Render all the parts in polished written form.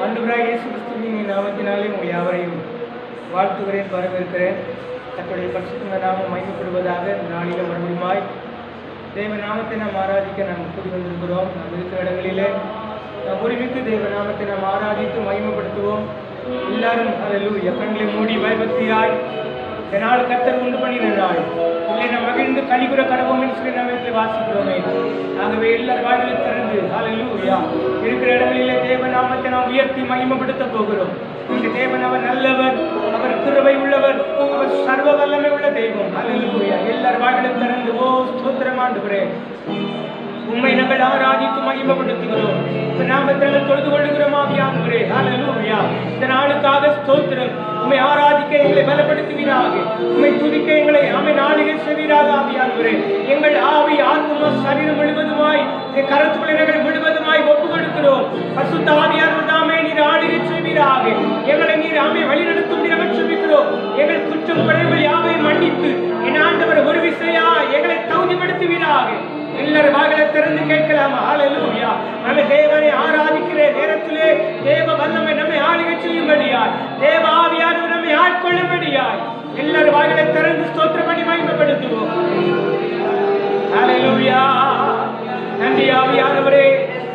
ஆண்டவராகிய இயேசு கிறிஸ்துவின் நாமத்தினாலே உங்கள் யாவரையும் வாழ்த்துகிறேன், வரவேற்கிறேன். தன்னுடைய பரிசுத்த நாமம் மகிமைப்படுவதாக. இந்த நாளில் மறுபடியுமாய் தேவ நாமத்தை நாம் ஆராதிக்க நாம் கூடி வந்திருக்கிறோம். நாம் இருக்கிற இடங்களிலே நாம் ஒருமித்து தேவ நாமத்தை நாம் ஆராதித்து மகிமைப்படுத்துவோம். எல்லாரும் அல்லேலூயா கண்களை மூடி பயபக்தியாய் இந்த நாள் கர்த்தர் உண்டு பண்ணின நாள் இல்லை நாம் மகிழ்ந்து கலிபுர கடவோம் என்று சொல்லி நாம் இடத்தில் வாசிக்கிறோமே. ஆகவே எல்லார் வாயிலும் திறந்து அல்லேலூயா இருக்கிற இடங்களிலே தேவ நாமத்தை நாம் உயர்த்தி மகிமைப்படுத்த போகிறோம். இந்த தேவன் அவர் நல்லவர், அவர் கிருபை உள்ளவர், அவர் சர்வ வல்லமை உள்ள தெய்வம். அல்லேலூயா எல்லார் வாயிலும் திறந்து ஓ ஸ்தோத்திரம் ஆண்டவரே, உம்மை நாங்கள் ஆராதித்து மகிமைப்படுத்துகிறோம். இந்த நாமத்தை நாங்கள் தொழுது கொள்ளுகிறோம் ஆவியானவரே. அல்லேலூயா இந்த நாளுக்காக ஸ்தோத்திரம். உம்மை ஆராதிக்க எங்களை பலப்படுத்துவீராக, உம்மை துதிக்க எங்களை நாளிகை செய்வீராக ஆவியானவரே. எங்கள் ஆவி ஆத்மா சரீரம் முழுவதுமாய் கருத்துக்களை நாங்கள் முழுவதுமாய் ஒப்பு கொடுக்கிறோம். பரிசுத்த ஆவியானவர் தாமே நீர் ஆளுகை செய்வீராக. எங்களை நீர் ஆமை வழிநடத்தும் நாங்கள் செபிக்கிறோம். எங்கள் குற்றம் குறைகள் யாவை மன்னித்து என் ஆண்டவர் ஒரு விசையா எங்களை தகுதிப்படுத்துவீராக. எல்லாரும் வாய்களை திறந்து கேட்கலாமா? அல்லேலூயா நம்ம தேவனை ஆராதிக்கிற நேரத்திலே தேவ வல்லமை நம்மை ஆளுகை செய்யும்படியாய், தேவ ஆவியானவர் நம்மை ஆட்கொள்ளும்படியாய் எல்லாரும் வாய்களை திறந்து ஸ்தோத்திரம் பண்ணி மகிமைப்படுத்துவோம். அல்லேலூயா நன்றி ஆவியானவரே,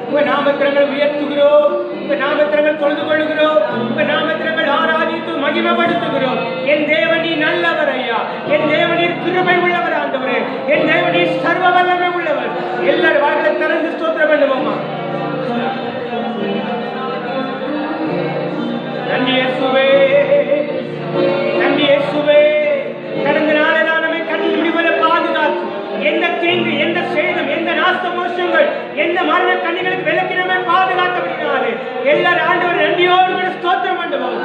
உங்க நாமத்திரங்கள் உயர்த்துகிறோம், உங்க நாமத்திரங்கள் தொழுது கொள்கிறோம், உங்க நாமத்திரங்கள் ஆராதித்து மகிமைப்படுத்துகிறோம். என் தேவனி நல்லவர் ஐயா, என் தேவனீர் கிருபை உள்ளவர் ஆண்டவரே, என் தேவனீர் சர்வ வல்லமை உள்ளவர். எல்லாரும் வாய்களை திறந்து ஸ்தோத்திரம் பண்ணுவோமா? நன்றி இயேசுவே, நன்றி இயேசுவே. கடந்த நாளெல்லாம் நம்மை கண்ணில் முடிவதை பாதுகாத்து எந்த தீங்கு, எந்த சேதம், எந்த நாச மோசங்கள், எந்த மரண கண்ணிகளுக்கு விலக்கி நம்மை பாதுகாத்தபடினாலே எல்லாரும் ஆண்டவர் நன்றியோடு கூட ஸ்தோத்திரம் பண்ணுவோம்.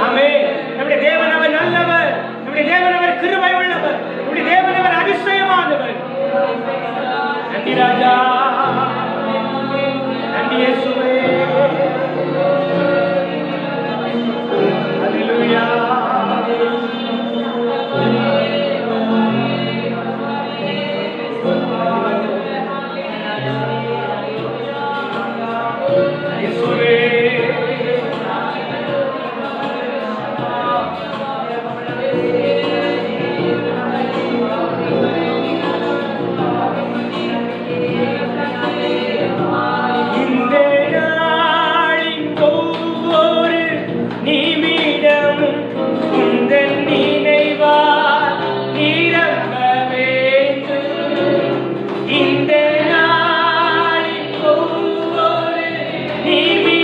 ஆமென். நம்முடைய தேவன் அவர் நல்லவர், நம்முடைய தேவன் அவர் கிருபை உள்ளவர், நம்முடைய தேவன் அவர் அதிசயமானவர். நன்றி ராஜா, நன்றி இயேசுவே. அல்லேலூயா He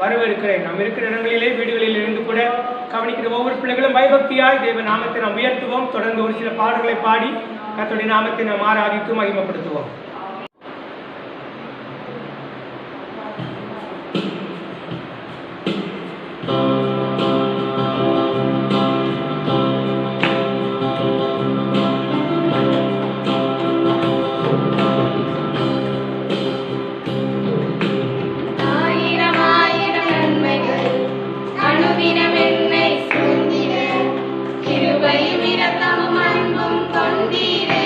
வரவேற்கிறேன். நாம் இருக்கிற இடங்களிலே வீடுகளில் இருந்து கூட கவனிக்கிற ஒவ்வொரு பிள்ளைகளும் பயபக்தியாய் தேவ நாமத்தை நாம் உயர்த்துவோம். தொடர்ந்து ஒரு சில பாடல்களை பாடி கர்த்தருடைய நாமத்தை நாம் ஆராதித்து மகிமைப்படுத்துவோம். கிருபையும் இரக்கமும் அன்பும் கொண்டீரே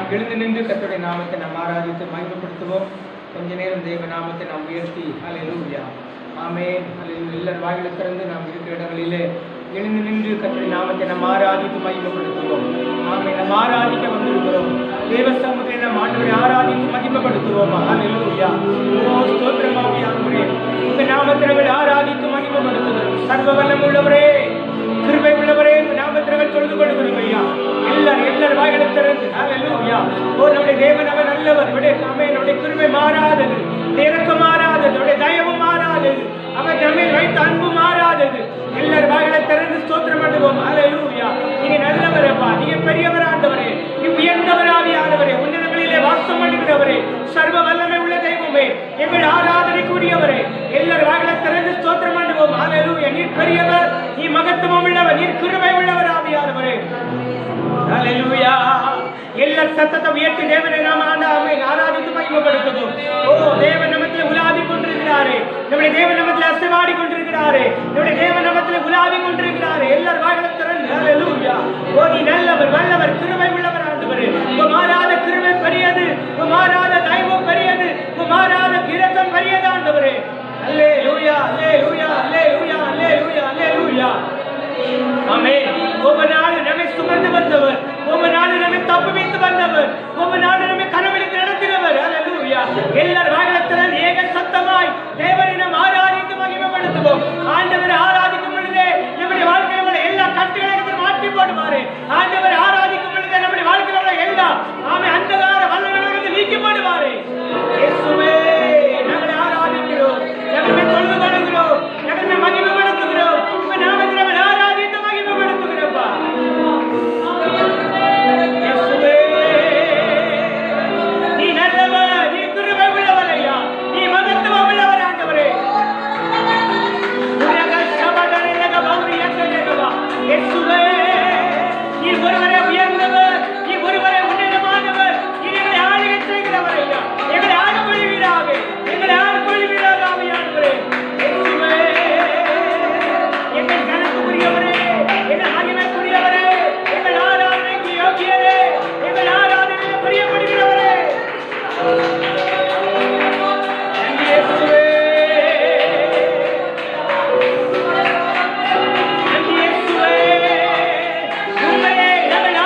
நாம் எழுந்து நின்று கர்த்தருடைய நாமத்தை நாம் ஆராதித்து மகிமைப்படுத்துவோம். கொஞ்ச நேரம் தேவ நாமத்தை நாம் உயர்த்தி ஹல்லேலூயா ஆமென் ஹல்லேலூயா எல்லார் வாயில திறந்து நாம் இருக்கிற இடங்களிலே எழுந்து நின்று கர்த்தருடைய நாமத்தை நாம் ஆராதித்து மகிமைப்படுத்துவோம். ஆமென். நாம் ஆராதிக்க வந்திருக்கிறோம். தேவ சமூகத்தை நாம் ஆண்டவரை ஆராதித்து மகிமைப்படுத்துவோம். ஹல்லேலூயா. ஓ ஸ்தோத்திரம் ஆவியானவரே, உங்க நாமத்தை நாங்கள் ஆராதித்து மகிமைப்படுத்துகிறோம். சர்வ வல்லமை உள்ளவரே, கிருபை உள்ளவரே, உங்க நாமத்தை நாங்கள் தொழுது கொள்கிறோம் ஐயா. எல்லார் வாய்களை திறந்து ஹல்லேலூயா. ஓ நம்முடைய தேவன் அவர் நல்லவர். நம்முடைய கிருபை மாறாதது, இரக்கம் மாறாதது, நம்முடைய தயவு மாறாதது, அவர் நம்மை வைத்த அன்பு மாறாதது. எல்லார் வாய்களை திறந்து ஸ்தோத்திரம் பண்ணுவோம். ஹல்லேலூயா. நீங்க நல்லவர் அப்பா, நீங்க பெரியவர் ஆண்டவரே, நீ உயர்ந்தவர் ஆவியானவரே, உன்னதங்களிலே வாசம் பண்ணுகிறவரே, சர்வ வல்லமை உள்ள தெய்வமே, எங்கள் ஆராதனைக்குரியவரே, எல்லார் வாய்களை திறந்து ஸ்தோத்திரம் பண்ணுவோம். ஹல்லேலூயா. நீர் பெரியவர், நீ மகத்துவம் உள்ளவர், நீர் கிருபை உள்ளவர் ஆவியானவரே. ஹல்லேலூயா. எல்லா சத்தத்தை உயர்த்தி தேவனை நாம் ஆராதித்து மகிமைப்படுத்துவோம். ஓ தேவன் நமத்தில் உலாவி கொண்டிருக்கிறாரே, நம்முடைய தேவன் நமத்தில் அசைவாடி கொண்டிருக்கிறாரே, நம்முடைய தேவன் நமத்தில் உலாவி கொண்டிருக்கிறாரே. எல்லார் வாய்களை திறந்து ஹல்லேலூயா. ஓ நீ நல்லவர், வல்லவர், கிருபை உள்ளவர் ஆண்டவரே. உங்க மாறாத கிருபை பெரியது, உங்க மாறாத தயவு பெரியது, உங்க மாறாத இரக்கம் பெரியது ஆண்டவரே. ஹல்லேலூயா ஹல்லேலூயா ஹல்லேலூயா ஹல்லேலூயா ஹல்லேலூயா ஆமென். ஒவ்வொரு நாளும் நம்மை சுமந்து வந்தவர், ஒவ்வொரு நாளும் நம்மை தப்பு வைத்து வந்தவர், ஒவ்வொரு நாளும் நம்மை கனவெடுத்து நடத்தினவர். ஹல்லேலூயா. எல்லார் வாயிலத்திலும் ஏக சத்தமாய் தேவனை நாம் ஆராதித்து மகிமைப்படுத்துவோம். ஆண்டவரை ஆராதிக்கும் பொழுதே நம்முடைய வாழ்க்கையில் உள்ள எல்லா கட்டுகளையும் மாற்றி போடுவாரு. ஆண்டவரை ஆராதிக்கும் பொழுதே நம்முடைய வாழ்க்கையில் உள்ள எல்லா அந்தகார வல்லமைகளுக்கு நீக்கி போடுவாரு. இயேசுவே நாங்கள் ஆராதிக்கிறோம், நாங்கள் தொழுது கொள்கிறோம், நாங்கள் மகிமைப்படுத்துகிறோம். உங்க நாமத்தில் நாங்கள் ஆராதித்து மகிமைப்படுத்துகிறோம்ப்பா. இயேசுவே நீ நல்லவர், நீ கிருபை உள்ளவர் ஐயா, நீ மகத்துவம் உள்ளவர் ஆண்டவரே. இயேசுவே நீ ஒருவரே உயர்ந்தவர், நீ ஒருவரே உன்னதமானவர், நீ எங்களை ஆளுகை செய்கிறவர் ஐயா. எங்களை ஆட்கொள்வீராக, எங்களை ஆட்கொள்வீராக ஆவியானவரே. இயேசுவே எங்கள் கனத்துக்குரியவரே, எங்கள் மகிமைக்குரியவரே, எங்கள் ஆராதனைக்கு யோகியரே, எங்கள் ஆராதனைக்கு பிரியப்படுகிறவரே. இயேசுவே இயேசுவே உம்மையே நாங்கள்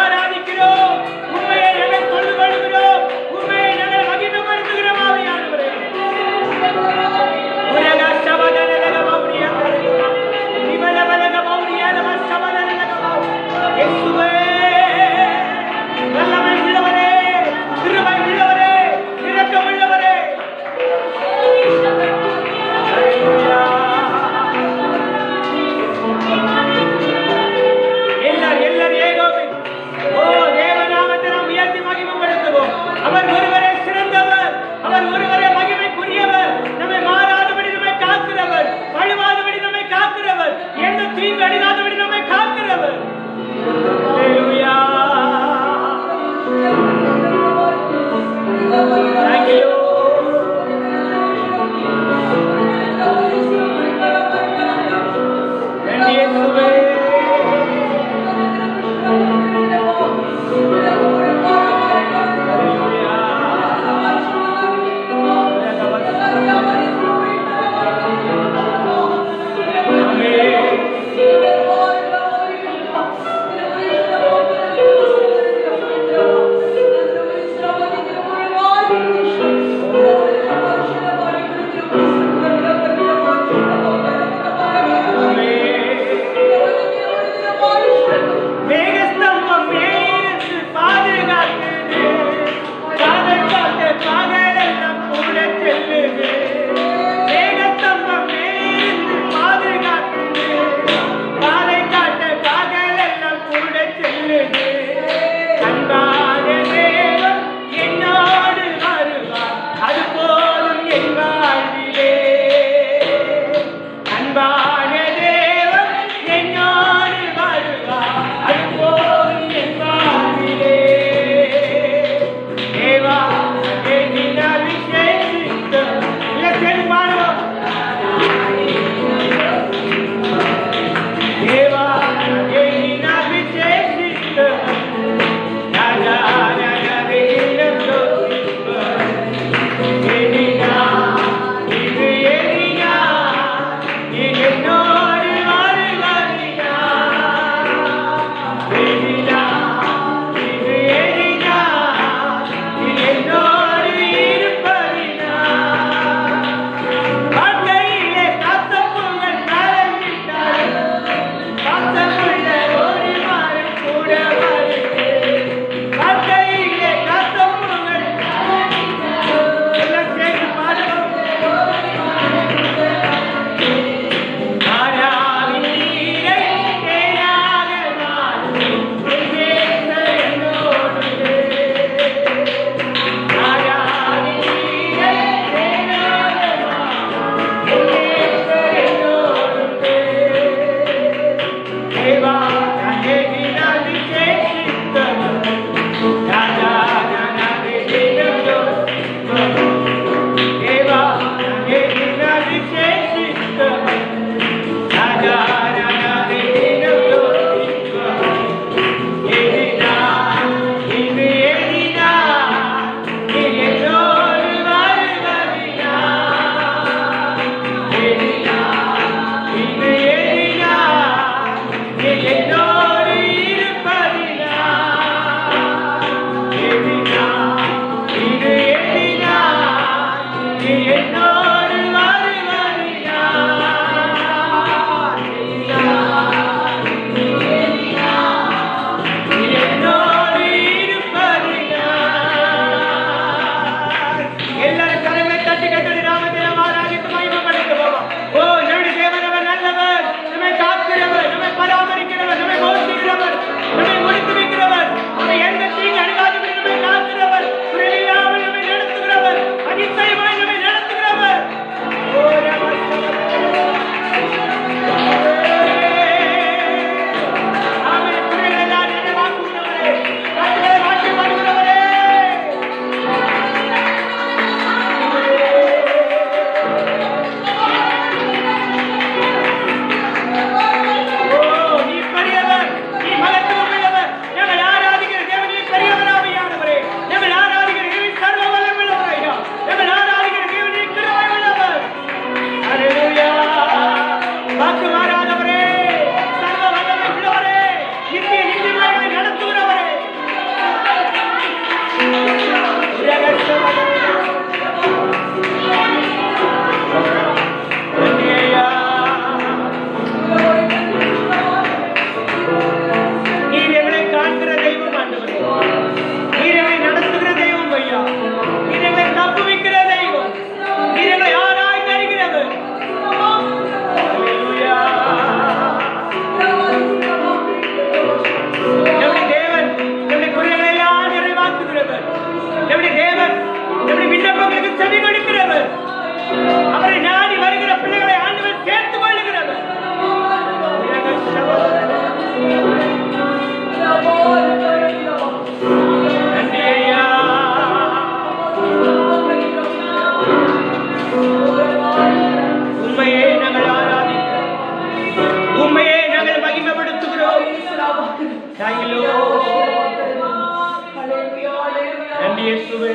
நன்றி இயேசுவே.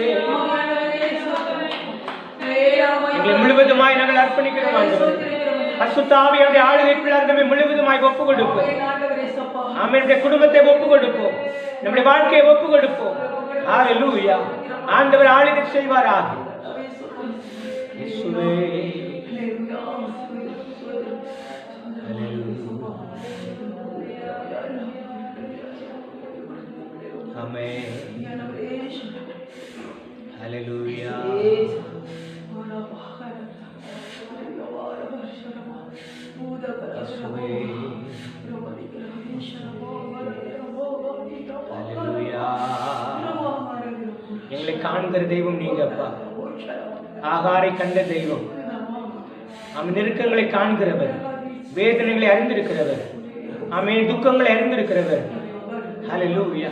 எங்களை முழுவதுமாய் நாங்கள் அர்ப்பணிக்கிறோம் ஆண்டவரே. பரிசுத்த ஆவியானவருடைய ஆளுகைக்குள்ளாக நம்மை முழுவதுமாய் ஒப்பு கொடுப்போம். நம்முடைய குடும்பத்தை ஒப்பு கொடுப்போம், நம்முடைய வாழ்க்கையை ஒப்பு கொடுப்போம். ஹல்லேலூயா. ஆண்டவர் ஆளுகை செய்வாராக. இயேசுவே ஆமென். ஹல்லேலூயா. எங்களை காண்கிற தெய்வம் நீங்க அப்பா. ஆகாரை கண்ட தெய்வம். அவன் நெருக்கங்களை காண்கிறவர், வேதனைகளை அறிந்திருக்கிறவர், அவன் துக்கங்களை அறிந்திருக்கிறவர். ஹல்லேலூயா.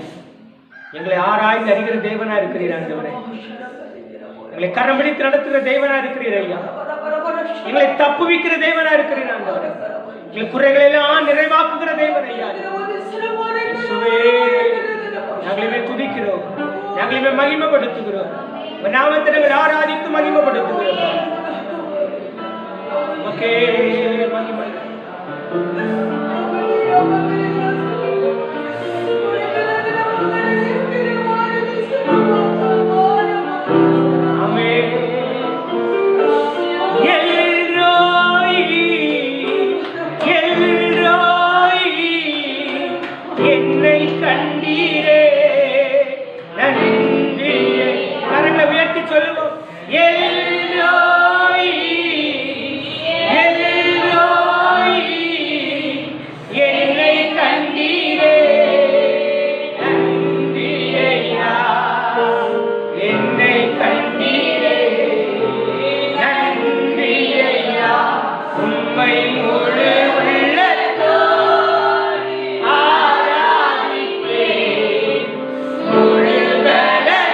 எங்களை ஆராய்ந்து அறிகிற தேவனா இருக்கிறீர் ஆண்டவரே. எங்களை கரம் பிடித்து நடத்துகிற தேவனா இருக்கிறீர் ஐயா. எங்களை தப்புவிக்கிற தேவனா இருக்கிறீர் ஆண்டவரே. எங்கள் குறைகளை எல்லாம் நிறைவாக்குகிற தேவன் ஐயா. நாங்களுமே துதிக்கிறோம், நாங்களுமே மகிமைப்படுத்துகிறோம். நாமத்தை நாங்கள் ஆராதித்து மகிமைப்படுத்துகிறோம். ஓகே மகிமை. என்னை கண்டீரே நன்றியே. கரங்களை உயர்த்தி சொல்லுவோம். எல்ரோய் எல்ரோய் என்னை கண்டீரே நன்றியா. என்னை கண்டீரே நன்றியா. உம்மை முழு உள்ளத்தோடு ஆராதிப்பேன். முழு பலத்தோடு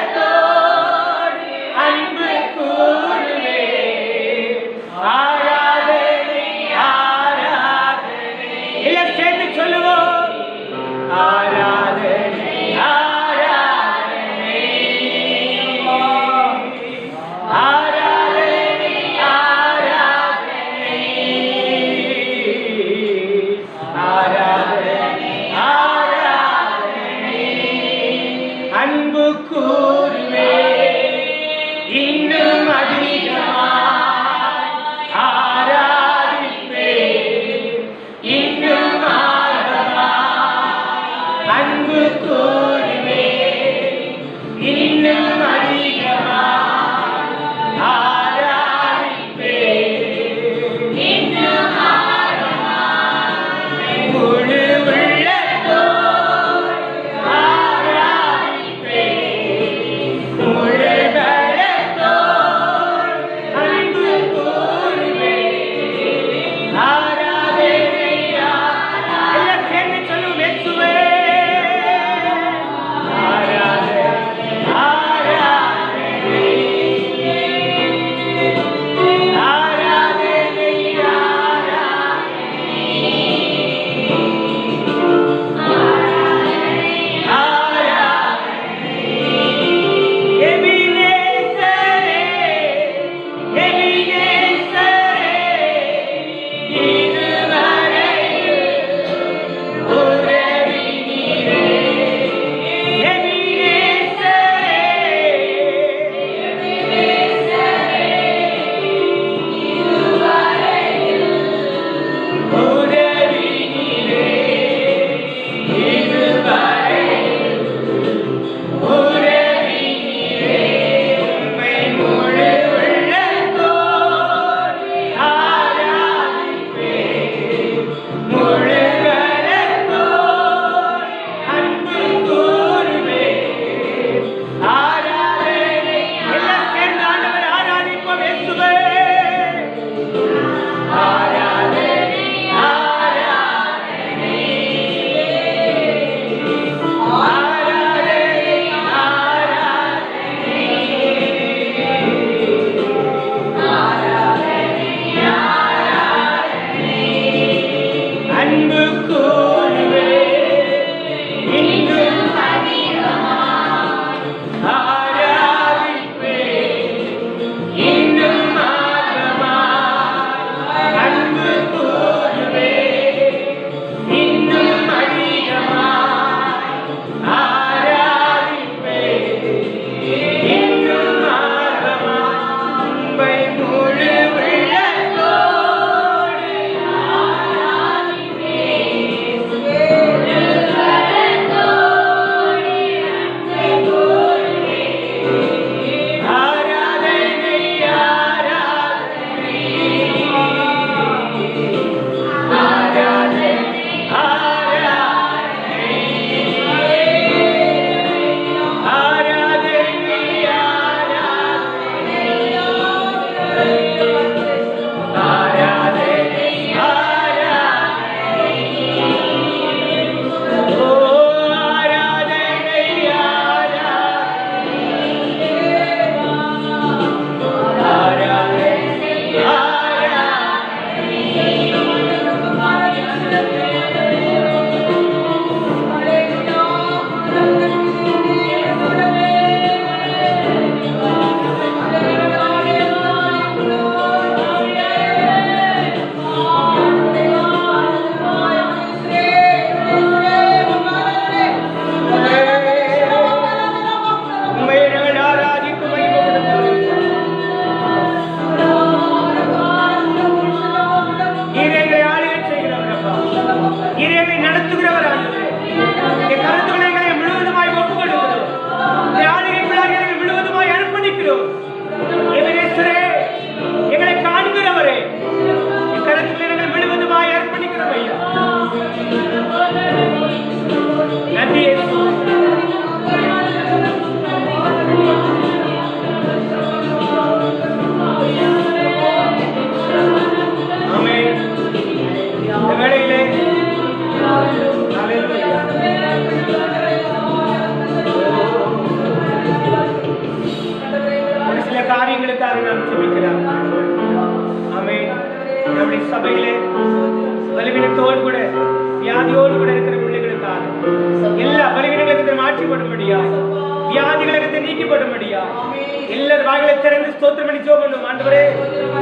சபையிலே பலவீனத்தோடு கூட வியாதியோடு கூட இருக்கிற பிள்ளைகளுக்காக எல்லா பலவீனங்களுக்கு மாற்றிப்படும்படியா, வியாதிகளுக்கு நீக்கப்படும்படியா எல்லாரும் வாய்களை திறந்து ஸ்தோத்திரம் பண்ணி ஜெபம் பண்ணுவோம். ஆண்டவரே,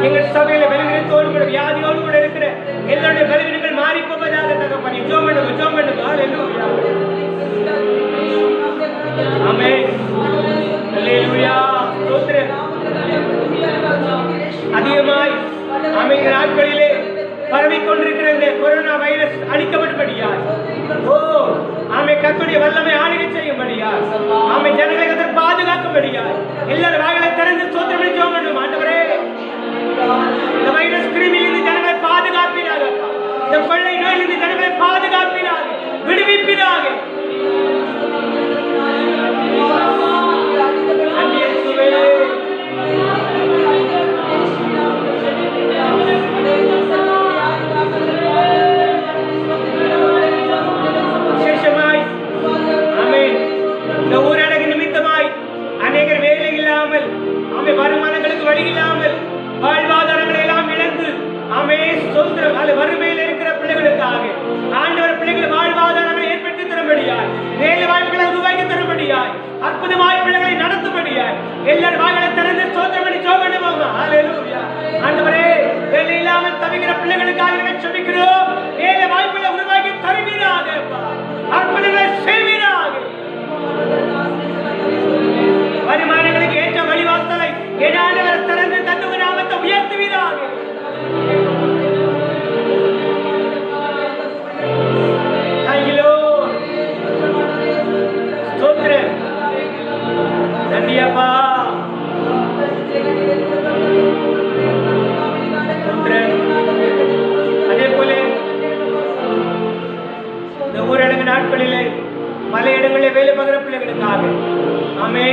எங்கள் சபையில பலவீனத்தோடு கூட வியாதியோடு கூட இருக்கிற எல்லாருடைய பலவீனங்கள் மாறி போவதாக தகப்பனே ஜெபம் பண்ணுவோம். ஹல்லேலூயா, ஆமென், ஹல்லேலூயா, ஸ்தோத்திரம். அதிகமாய் ஆமென் நாட்களிலே பரவிக்கொண்டிருக்கிற இந்த கொரோனா வைரஸ் அழிக்கப்படும்படியாய், ஓ ஆமை கர்த்தருடைய வல்லமை ஆளுகை செய்யும்படியாய், ஆமை ஜனங்களை கர்த்தர் பாதுகாக்கும்படியாய் எல்லாரும் வாய்களை திறந்து ஸ்தோத்திரம் பண்ணி ஜெபம் பண்ணுவோம். ஆண்டவரே, இந்த வைரஸ் கிருமியிலிருந்து ஜனங்களை பாதுகாப்பீராக, இந்த கொள்ளை நோயிலிருந்து ஜனங்களை பாதுகாப்பீராக, விடுவிப்பீராக. விசேஷமாய் ஆமென் இந்த ஊரடங்கு நிமித்தமாய் அநேகர் வேலை இல்லாமல், ஆமை வருமானங்களுக்கு வழி இல்லாமல், வாழ்வாதாரங்களை எல்லாம் இழந்து, ஆமே ஸ்தோத்திரம், அது வறுமையில் இருக்கிற பிள்ளைகளுக்காக ஆண்டவர் பிள்ளைகள் வாழ்வாதாரங்களை ஏற்படுத்தி தரும்படியாய், வேலை வாய்ப்புகளை உருவாக்கி தரும்படியாய், அற்புதமாய் பிள்ளைகளை நடத்தும்படியாய் எல்லாரும் வாய்களை திறந்து ஸ்தோத்திரம் பண்ணி ஜெபம் பண்ணுவோம். ஹல்லேலூயா, ஆண்டவரே, வேலை இல்லாமல் தவிக்கிற பிள்ளைகளுக்காக நாங்கள் ஜெபிக்கிறோம். வேலை வாய்ப்புகளை உருவாக்கி தருவீராக, அற்புதங்களை செய்வீராக. வருமானங்களுக்கு ஏற்ற வழிவாசலை ஆண்டவர் திறந்து தன்னுடைய நாமத்தை உயர்த்துவீராக. ஸ்தோத்திரம், நன்றி அப்பா, ஸ்தோத்திரம். அதே போல இந்த ஊரடங்கு நாட்களிலே பல இடங்களில் வேலை பார்க்கிற பிள்ளைகளுக்காக, ஆமே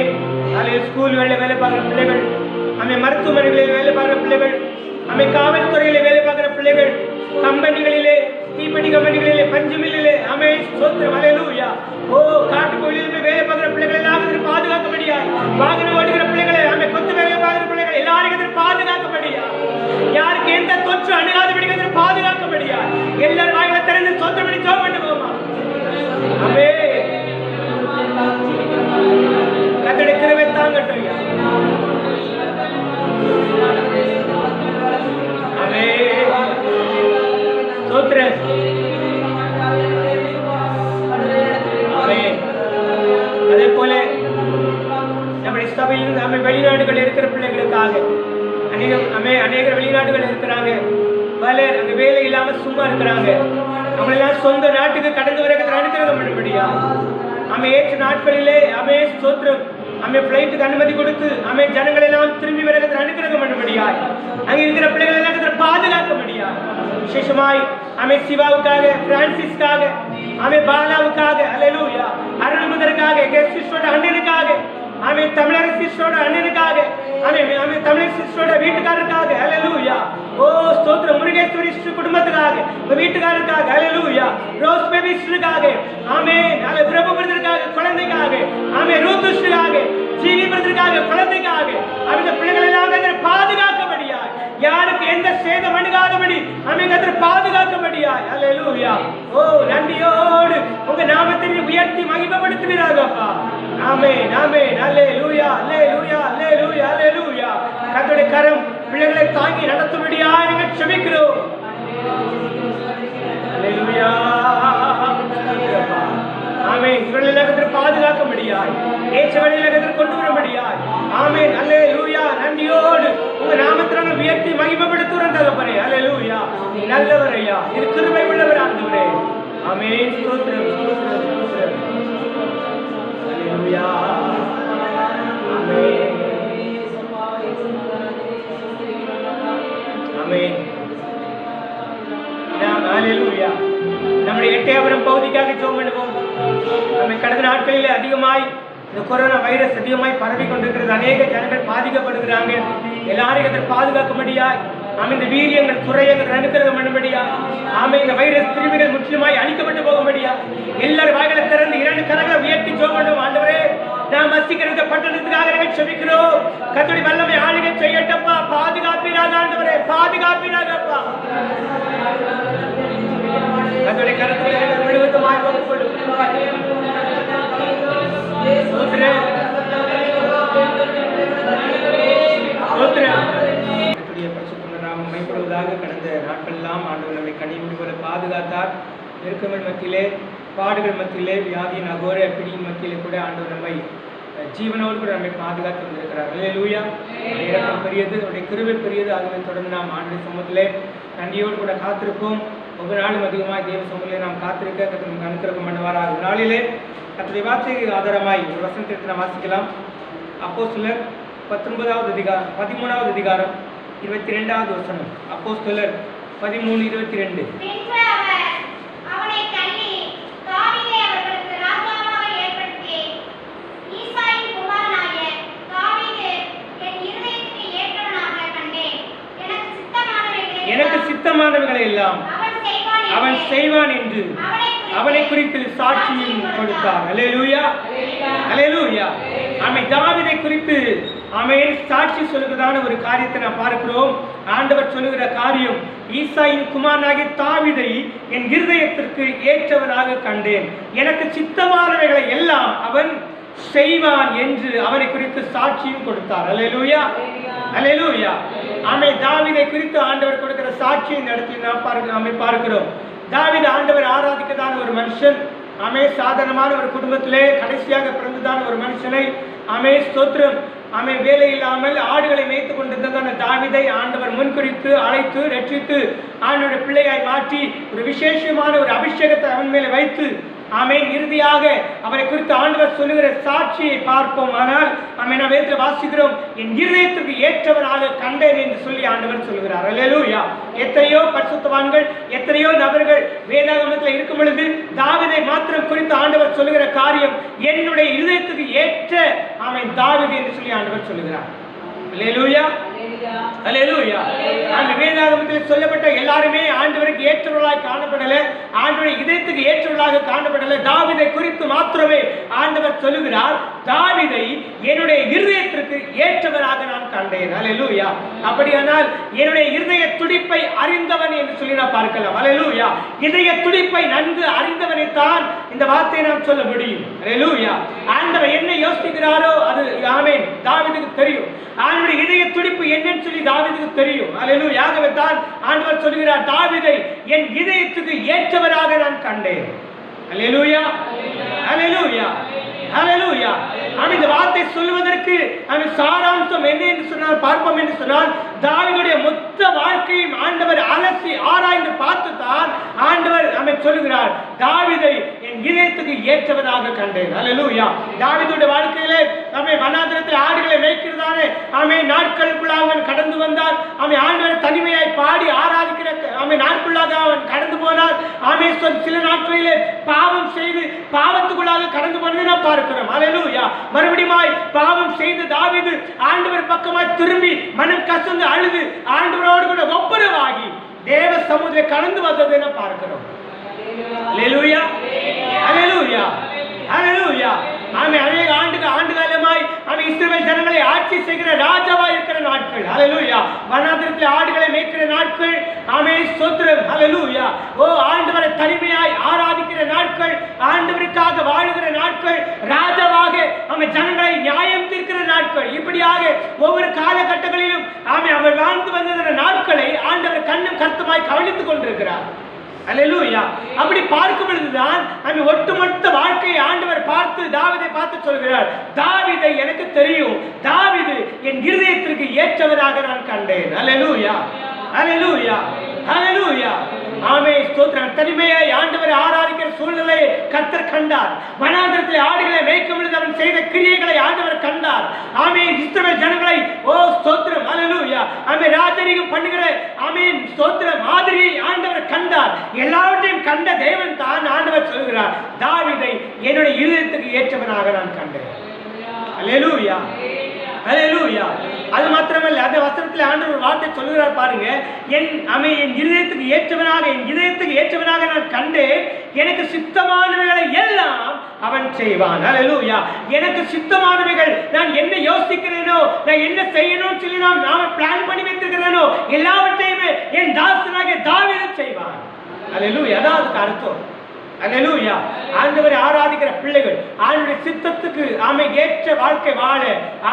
ஸ்கூல்களில் வேலை பார்க்கிற பிள்ளைகள், ஆமே மருத்துவமனைகளில் வேலை பார்க்கிற பிள்ளைகள், ஆமே காவல்துறையிலே வேலை பார்க்கிற பிள்ளைகள், கம்பெனிகளிலே, தீப்பெட்டி கம்பெனிகளிலே, பஞ்சு மில்லிலே, ஆமே ஸ்தோத்திரம், ஹல்லேலூயா. ஓ காட்டு கோயிலில் வேலை பார்க்கிற பிள்ளைகள் எல்லாரும் பாதுகாக்கப்படியாய், வாகனம் ஓடுகிற பிள்ளைகளை, ஆமே கொத்து வேலை பார்க்கிற பிள்ளைகள் எல்லாரும் பாதுகாக்கப்படியா, யாருக்கு எந்த தொற்று அணுகாதபடி பாதுகாக்கப்படியா எல்லாரும் வாய்களை திறந்து ஸ்தோத்திரம் பண்ணி ஜெபம் பண்ணுவோமா. ஆமே கர்த்தருடைய கிருபை தாங்கட்டும். ஆமே ஸ்தோத்திரம், ஆமே. அதே போல நம்முடைய சபையில் நம்ம வெளிநாடுகள் இருக்கிற பிள்ளைகளுக்காக அநேகர் வெளிநாடுகள் இருக்கிறாங்க, பலர் அங்க வேலை இல்லாம சும்மா இருக்கிறாங்க. அவங்களெல்லாம் சொந்த நாட்டுக்கு கடந்து வர அனுகிரகம் பண்ணும்படியா, ஆமே ஏற்ற நாட்களிலே ஆமே ஸ்தோத்திரம், ஆமே பிளைட்டுக்கு அனுமதி கொடுத்து, ஆமே ஜனங்கள் எல்லாம் திரும்பி வர அனுகிரகம் பண்ணும்படியா, அங்க இருக்கிற பிள்ளைகள் எல்லாம் பாதுகாக்கும்படியா, விசேஷமாய் ஆமே சிவாவுக்காக, பிரான்சிஸ்காக, ஆமே பாலாவுக்காக, ஹல்லேலூயா, அருள்முதற்காக, கெஸ்டிஸ்டோட அண்ணனுக்காக, ஆமே தமிழர் சிஸ்டரோட அண்ணனுக்காக, ஆமே தமிழர் சிஸ்டரோட வீட்டுக்காரருக்காக, ஹல்லேலூயா. ஓ ஸ்தோத்திரம், முருகேஸ்வரி குடும்பத்துக்காக, வீட்டுக்காரருக்காக, ஹல்லேலூயா. ரோஸ் பேபி சிஸ்டருக்காக, ஆமே பிரபு பிரதருக்காக, குழந்தைக்காக, ஆமே ரூத்துக்காக, ஜீவி பிரதருக்காக, குழந்தைக்காக, அந்த பிள்ளைகள் எல்லாம் பாதுகாக்கப்படியா, யாருக்கு எந்த சேதம் அணுகாதபடி அமைகத்திர பாதுகாக்கப்படியாய், ஹல்லேலூயா. ஓ நன்றியோடு உங்க நாமத்தை உயர்த்தி மகிமைப்படுத்துவீராகப்பா. ஆமென், ஆமென், ஹல்லேலூயா, ஹல்லேலூயா, ஹல்லேலூயா, ஹல்லேலூயா. கர்த்தருடைய கரம் பிள்ளைகளை தாங்கி நடத்தும்படியாய் நாங்கள் ஜெபிக்கிறோம். ஹல்லேலூயா, ஆமென். இவர்களை பாதுகாக்கும்படியாய், ஏற்ற வழியில கொண்டு வரும்படியாய், ஆமென், ஹல்லேலூயா. நன்றியோடு உங்க நாமத்தை நாங்கள் உயர்த்தி மகிமைப்படுத்துகிறோம் தகப்பனே, ஹல்லேலூயா. நீ நல்லவர் ஐயா, இது கிருபை உள்ளவர் ஆண்டவரே. ஆமென், ஸ்தோத்திரம், ஸ்தோத்திரம், ஸ்தோத்திரம், ஹல்லேலூயா, ஆமென், ஆமென். ஹல்லேலூயா. நம்முடைய எட்டயபுரம் பகுதிக்காக ஜெபம் பண்ணுவோம். நம்ம கடந்த நாட்களில் அதிகமாய் இந்த கொரோனா வைரஸ் அதிகமாய் பரவி கொண்டிருக்கிறது. அநேக ஜனங்கள் பாதிக்கப்படுகிறாங்க. எல்லாரையும் அதை பாதுகாக்கும்படியாய், இந்த வீரியங்கள் குறையங்கள் அனுக்கிரகம் பண்ணும்படியா, இந்த வைரஸ் கிருமிகள் முற்றிலுமாய் அழிக்கப்பட்டு போகும்படியா எல்லாரும் வாய்களை திறந்து 2 கரங்களை உயர்த்தி ஜெபம் பண்ணுவோம். ஆண்டவரே, நாம் வசிக்கிறப்பட்ட மக்களுக்காக நாங்கள் செபிக்கிறோம். கர்த்தருடைய வல்லமை ஆளுகை செய்யட்டப்பா. பாதுகாப்பீராக ஆண்டவரே, பாதுகாப்பீராகப்பா. கர்த்தருடைய கரத்திலே முழுவதுமாய் மேம்படுவதாக கடந்த நாட்களெல்லாம் ஆண்டவர் நம்மை கனிமொழி போல பாதுகாத்தார். நெருக்கங்கள் மத்தியிலே, பாடுகள் மத்தியிலே, வியாதியின் அகோர பிடியின் மத்தியிலே கூட ஆண்டவர் நம்மை ஜீவனோடு கூட நம்மை பாதுகாத்து வந்திருக்கிறார். அல்லேலூயா. இரக்கம் பெரியது, அவருடைய கிருபை பெரியது. ஆகவே தொடர்ந்து நாம் ஆண்டுடைய சமூகத்திலே நன்றியோடு கூட காத்திருப்போம். ஒவ்வொரு நாளும் அதிகமாக தேவ சமூகத்திலே நாம் காத்திருக்க கர்த்தர் நமக்கு அனுக்கிரகம் பண்ணுவாராக. ஒரு நாளிலே கர்த்தருடைய வார்த்தைக்கு ஆதாரமாய் ஒரு வசனத்தை நாம் வாசிக்கலாம். அப்போஸ்தலர் 13வது அதிகாரம் 22வது வசனம். அப்போஸ்தலர் 13:22. எனக்கு சித்தமானவர்களை எல்லாம் அவன் செய்வான் என்று அவனை குறித்து சாட்சியும் கொடுத்தார். அல்லேலூயா, அல்லேலூயா. ஆமென். தாவீதை குறித்து ஆமென் சாட்சி சொல்லுகிறதான ஒரு காரியத்தை நாம் பார்க்கிறோம். ஆண்டவர் சொல்லுகிற காரியம், ஈசாயின் குமாரனாகிய தாவீதை என் இருதயத்திற்கு ஏற்றவனாக கண்டேன், எனக்கு சித்தமானவைகளை எல்லாம் அவன் செய்வான் என்று அவனை குறித்து சாட்சியும் கொடுத்தார். அல்லேலூயா, அல்லேலூயா. ஆமென். தாவீதை குறித்து ஆண்டவர் கொடுக்கிற சாட்சியை இந்த இடத்தில் நாம் பார்க்கிறோம். தாவீது ஆண்டவர் ஆராதிக்கதான ஒரு மனுஷன். சாதாரணமான ஒரு குடும்பத்திலே கடைசியாக பிறந்ததான ஒரு மனுஷனை ஸ்தோத்திரம் வேலை இல்லாமல் ஆடுகளை மேய்த்து கொண்டிருந்ததான தாவீதை ஆண்டவர் முன்குறித்து அழைத்து ரட்சித்து ஆண்டவருடைய பிள்ளையாய் மாற்றி ஒரு விசேஷமான ஒரு அபிஷேகத்தை அவன் மேலே வைத்து இறுதியாக அவரை குறித்து ஆண்டவர் சொல்லுகிற சாட்சியை பார்ப்போம். ஆனால் நாம் வேதத்தில் வாசிக்கிறோம், என் இருதயத்திற்கு ஏற்றவனாக கண்டேன் என்று சொல்லி ஆண்டவர் சொல்லுகிறார். அல்லேலூயா. எத்தனையோ பரிசுத்தவான்கள், எத்தனையோ நபர்கள் வேதாகமத்தில் இருக்கும் பொழுது தாவீதை மாத்திரம் குறித்து ஆண்டவர் சொல்லுகிற காரியம், என்னுடைய இருதயத்துக்கு ஏற்ற தாவீது என்று சொல்லி ஆண்டவர் சொல்லுகிறார். அல்லேலூயா, அல்லேலூயா. அந்த வேதாகமத்தில் சொல்லப்பட்ட எல்லாருமே ஆண்டவருக்கு ஏற்றவர்களாக காணப்படல, ஆண்டவருடைய இதயத்துக்கு ஏற்றவர்களாக காணப்படல. தாவீதை குறித்து மாத்திரமே ஆண்டவர் சொல்லுகிறார், தாவீதை என்னுடைய இருதயத்திற்கு ஏற்றவராக நான் கண்டேன். அல்லேலூயா. அப்படியானால் என்னுடைய இருதய துடிப்பை அறிந்தவன் என்று சொல்லி நான் பார்க்கலாம். அல்லேலூயா. இதய துடிப்பை நன்கு அறிந்தவனை தான் இந்த வார்த்தையை நாம் சொல்ல முடியும். அல்லேலூயா. ஆண்டவர் என்ன யோசிக்கிறாரோ அது ஆமென் தாவீதுக்கு தெரியும். ஆண்டவருடைய இதய துடிப்பு என்னன்னு சொல்லி தாவீதுக்கு தெரியும். அல்லேலூயா. ஆகவே தான் ஆண்டவர் சொல்கிறார், தாவீதை என் இதயத்துக்கு ஏற்றவராக நான் கண்டேன். அல்லேலூயா, அல்லேலூயா, அல்லேலூயா. இந்த வார்த்தை சொல்வதற்கு சாராம்சம் என்ன என்று சொன்னால் பார்ப்போம் என்று சொன்னால், தாவீதுடைய மொத்த வாழ்க்கையும் ஆண்டவர் அலசி ஆராய்ந்து பார்த்து தான் ஆண்டவர் சொல்லுகிறார், தாவீதை என் இதயத்துக்கு ஏற்றவராக கண்டேன். அல்லேலூயா. தாவீதுடைய வாழ்க்கையிலே வனாந்திரத்தில் ஆடுகளை மேய்க்கிறதானே நாட்களுக்குள்ளாக அவன் கடந்து வந்தார். ஆண்டவர் தனிமையாய் பாடி ஆராதிக்கிற நாட்குள்ளாக அவன் கடந்து போனார். சில நாட்களிலே பாவம் செய்து பாவத்துக்குள்ளாக கடந்து போனதை நாம் பார்க்கிறோம். அல்லேலூயா. மறுபடியும் பாவம் செய்து தாவீது ஆண்டவர் பக்கமாய் திரும்பி மனம் கசந்து அழுது ஆண்டவரோடு கூட ஒப்புரவாகி தேவ சமூகத்தில் கடந்து வந்ததை நாம் பார்க்கிறோம். அல்லேலூயா, அல்லேலூயா, அல்லேலூயா. அநேக ஆண்டுகாலமாய் இஸ்ரவேல் ஜனங்களை ஆட்சி செய்கிற ராஜாவாய் இருக்கிற நாட்கள். அல்லேலூயா. வனாந்திரத்தில் ஆடுகளை மேய்க்கிற நாட்கள். ஸ்தோத்திரம். அல்லேலூயா. ஆண்டவரை தனிமையாய் ஆராதிக்கிற நாட்கள், ஆண்டவருக்காக வாழுகிற நாட்கள், ராஜாவாக ஜனங்களை நியாயம் தீர்க்கிற நாட்கள். இப்படியாக ஒவ்வொரு காலகட்டங்களிலும் அவர் வாழ்ந்து வந்த நாட்களை ஆண்டவர் கண்ணும் கருத்துமாய் கவனித்துக் கொண்டிருக்கிறார். அல்லேலூயா. அப்படி பார்க்கும் பொழுதுதான் ஒட்டுமொத்த வாழ்க்கையை ஆண்டவர் பார்த்து தாவீதை பார்த்து சொல்கிறார், தாவீதை எனக்கு தெரியும், தாவீது என் இருதயத்திற்கு ஏற்றவராக நான் கண்டேன். அல்லேலூயா, அல்லேலூயா, அல்லேலூயா. ஸ்தோத்திரம். தனிமையை ஆண்டவரை ஆராதிக்கிற சூழ்நிலையை கர்த்தர் கண்டார். வனாந்திரத்தில் ஆடுகளை மேய்க்கும் பொழுது அவன் செய்த கிரியைகளை ஆண்டவர் கண்டார். இஸ்ரவேல் ஜனங்களை ஸ்தோத்திரம். அல்லேலூயா. ராஜரீகம் பண்ணுகிற ஸ்தோத்திரம் மாதிரியை ஆண்டவர் கண்டார். எல்லாவற்றையும் கண்ட தேவன் தான் ஆண்டவர் சொல்கிறார், தாவீதை என்னுடைய இருதயத்துக்கு ஏற்றவனாக நான் கண்டேன். அல்லேலூயா, அல்லேலூயா. அது மாத்திரமல்ல, அந்த வசனத்தில் ஆண்டவர் வார்த்தை சொல்லுகிறார் பாருங்க, என் இருதயத்துக்கு ஏற்றவனாக நான் கண்டேன், எனக்கு சித்தமானவைகளை எல்லாம் அவன் செய்வான். அல்லேலூயா. எனக்கு சித்தமானவைகள் நான் என்ன யோசிக்கிறேனோ, நான் என்ன செய்யணும்னு சொல்லி நாம பிளான் பண்ணி வைத்திருக்கிறேனோ எல்லாவற்றையுமே என் தாசனாகிய தாவீது செய்வான். அல்லேலூயா. அதான் அதுக்கு அர்த்தம். அல்லேலூயா. ஆண்டவரை ஆராதிக்கிற பிள்ளைகள் ஆண்டவருடைய சித்தத்துக்கு ஏற்ற வாழ்க்கை வாழ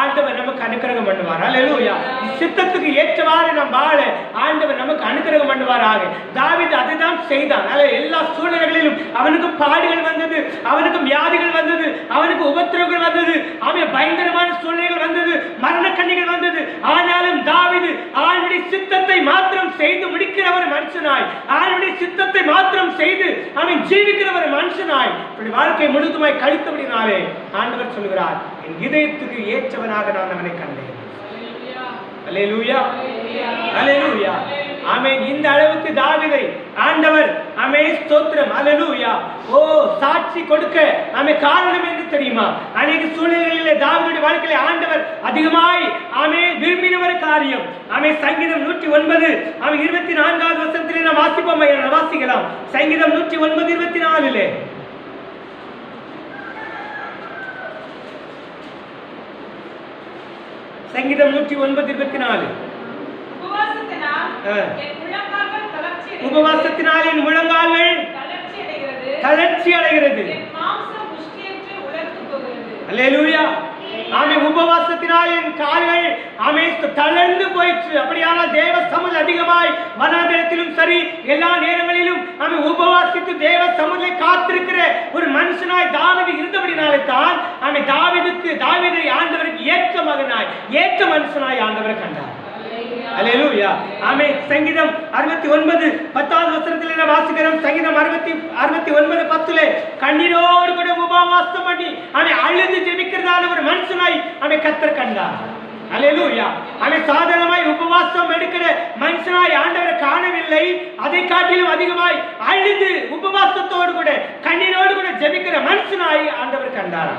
ஆண்டவர் நமக்கு அனுக்கிரகம் பண்ணுவார். அல்லேலூயா. சித்தத்துக்கு ஏற்றவாறு நாம் வாழ ஆண்டவர் நமக்கு அனுக்கிரகம் பண்ணுவாராக. தாவீது அதுதான் செய்தான். எல்லா சூழ்நிலைகளிலும் அவனுக்கு பாடுகள் வந்தது, அவனுக்கு வியாதிகள் வந்தது, அவனுக்கு உபத்திரவங்கள் வந்தது, அவன் பயங்கரமான சூழ்நிலைகள் வந்தது, மரண கண்ணிகள் வந்தது. ஆனாலும் தாவீது ஆண்டவருடைய சித்தத்தை மாத்திரம் செய்து முடிக்கிற ஒரு மனுஷனாய், ஆண்டவருடைய சித்தத்தை மாத்திரம் செய்து அவன் ஜீவிக்கிற ஒரு மனுஷனாய் வாழ்க்கை முழுதுமாய் கழித்தபடினாலே ஆண்டவர் சொல்கிறார், என் இதயத்துக்கு ஏற்றவனாக நான் அவனை கண்டேன். அல்லேலூயா. அல்லேலூயா. ஆமென். இந்த அளவுக்கு தாவீதை ஆண்டவர் ஸ்தோத்திரம். அல்லேலூயா. சாட்சி கொடுக்க காரணம் என்ன தெரியுமா? அநேக சூழ்நிலைகளிலே தாவீதுடைய வாழ்க்கையிலே ஆண்டவர் அதிகமாய் விரும்பின ஒரு காரியம். சங்கீதம் 109 24வது வசனத்திலே நாம் வாசிக்கலாம். சங்கீதம் 109 24 சங்கீதம் 109:24 உபவாசத்தினால் என் முழங்கால்கள் தளர்ச்சி அடைகிறது. அல்லேலூயா. உபவாசத்தினால் என் கால்கள் தளர்ந்து போயிற்று. அப்படியானால் தேவ சமூக அதிகமாய் வனாந்தரத்திலும் சரி எல்லா நேரங்களிலும் உபவாசித்து தேவ சமூகத்தை காத்திருக்கிற ஒரு மனுஷனாய் தாவீது இருந்தபடினாலே தான் தாவீதை ஆண்டவருக்கு ஏற்ற மகனாய் ஏற்ற மனுஷனாய் ஆண்டவரை கண்டார். அல்லேலூயா. சங்கீதம் 69 10வது வசனத்திலே வாசிக்கிறோம். சங்கீதம் 69:10 கண்ணீரோடு கூட உபவாசம் பண்ணி அழுது ஜெபிக்கிறதான ஒரு மனுஷனாய் கர்த்தர் கண்டார். அல்லேலூயா. சாதாரணமாய் உபவாசம் எடுக்கிற மனுஷனாய் ஆண்டவரை காணவில்லை. அதை காட்டிலும் அதிகமாய் அழுது உபவாசத்தோடு கூட கண்ணீரோடு கூட ஜெபிக்கிற மனுஷனாய் ஆண்டவர் கண்டார்.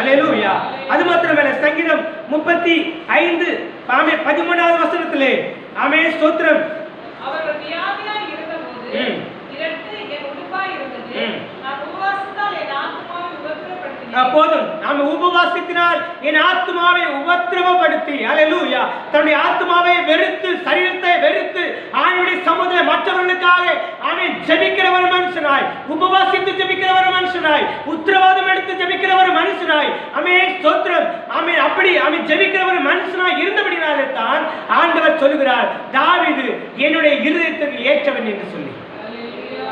அல்லேலூயா. அது மாத்திரமல்ல, சங்கீதம் 35 13வது வசனத்திலே ஸ்தோத்திரம். அவர்கள் வியாதியாய் இருந்தபோது இரட்டு என் உடுப்பாய் இருந்தது. நான் உபவாசத்தால் என் ஆத்துமாவை உபத்திரவப்படுத்தினேன். போதும். உபவாசத்தினால் என் ஆத்துமாவை உபத்திரவப்படுத்தி அல்லேலூயா தன்னுடைய ஆத்துமாவை வெறுத்து, சரீரத்தை வெறுத்து ஆண்டவருடைய சமூகத்திலே மற்றவர்களுக்காக ஜெபிக்கிற ஒரு மனுஷனாய், உபவாசித்து ஜெபிக்கிற ஒரு மனுஷனாய், உத்தரவாதம் எடுத்து ஜெபிக்கிற ஒரு மனுஷனாய் ஸ்தோத்திரம். அப்படி ஜெபிக்கிற ஒரு மனுஷனாய் இருந்தபடினாலே தான் ஆண்டவர் சொல்லுகிறார், தாவீது என்னுடைய இருதயத்துக்கு ஏற்றவன் என்று சொல்லி.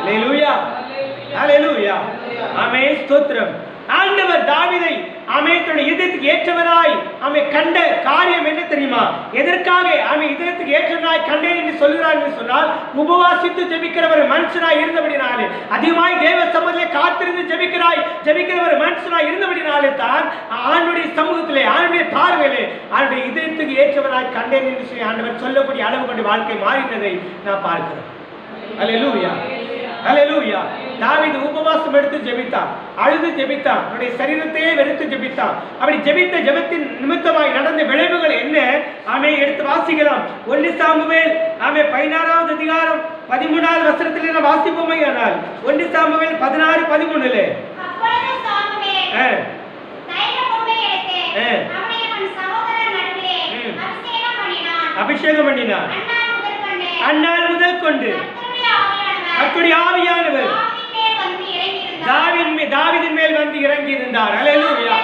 அல்லேலூயா. அல்லேலூயா. ஸ்தோத்திரம். ஆண்டவர் தாவீதை தன்னுடைய இதயத்துக்கு ஏற்றவராய் கண்ட காரியம் என்ன தெரியுமா? எதற்காக இதயத்துக்கு ஏற்றவராய் கண்டேன் என்று சொல்கிறார் என்று சொன்னால், உபவாசித்து ஜெபிக்கிற ஒரு மனுஷனாய் இருந்தபடினாலே, அதிகமாய் தேவ சமூகத்திலே காத்திருந்து ஜெபிக்கிற ஒரு மனுஷனாய் இருந்தபடினாலே தான் ஆண்டுடைய சமூகத்திலே, ஆண்டுடைய பார்வையிலே ஆண்டுடைய இதயத்துக்கு ஏற்றவராய் கண்டேன் என்று சொல்லி ஆண்டவர் சொல்லக்கூடிய அளவு கொண்டு வாழ்க்கை மாறினதை நான் பார்க்கிறோம். அல்லேலூயா. அல்லேலூயா. தாவீது உபவாசம் எடுத்து ஜெபித்தான், அழுது ஜெபித்தான், அவருடைய சரீரத்தையே வெறுத்து ஜெபித்தான். அப்படி ஜெபித்த ஜெபத்தின் நிமித்தமாய் நடந்த விளைவுகள் என்ன? எடுத்து வாசிக்கலாம். 1 சாமுவேல் 16வது அதிகாரம் 13வது வசனத்திலே நாம் வாசிப்போமேயானால் 1 சாமுவேல் 16:13 அபிஷேகம் பண்ணினார். அந்நாள் முதல் கொண்டு கர்த்தருடைய ஆவியானவர் தாவீதின் மேல் வந்து இறங்கி இருந்தார். அல்லேலூயா.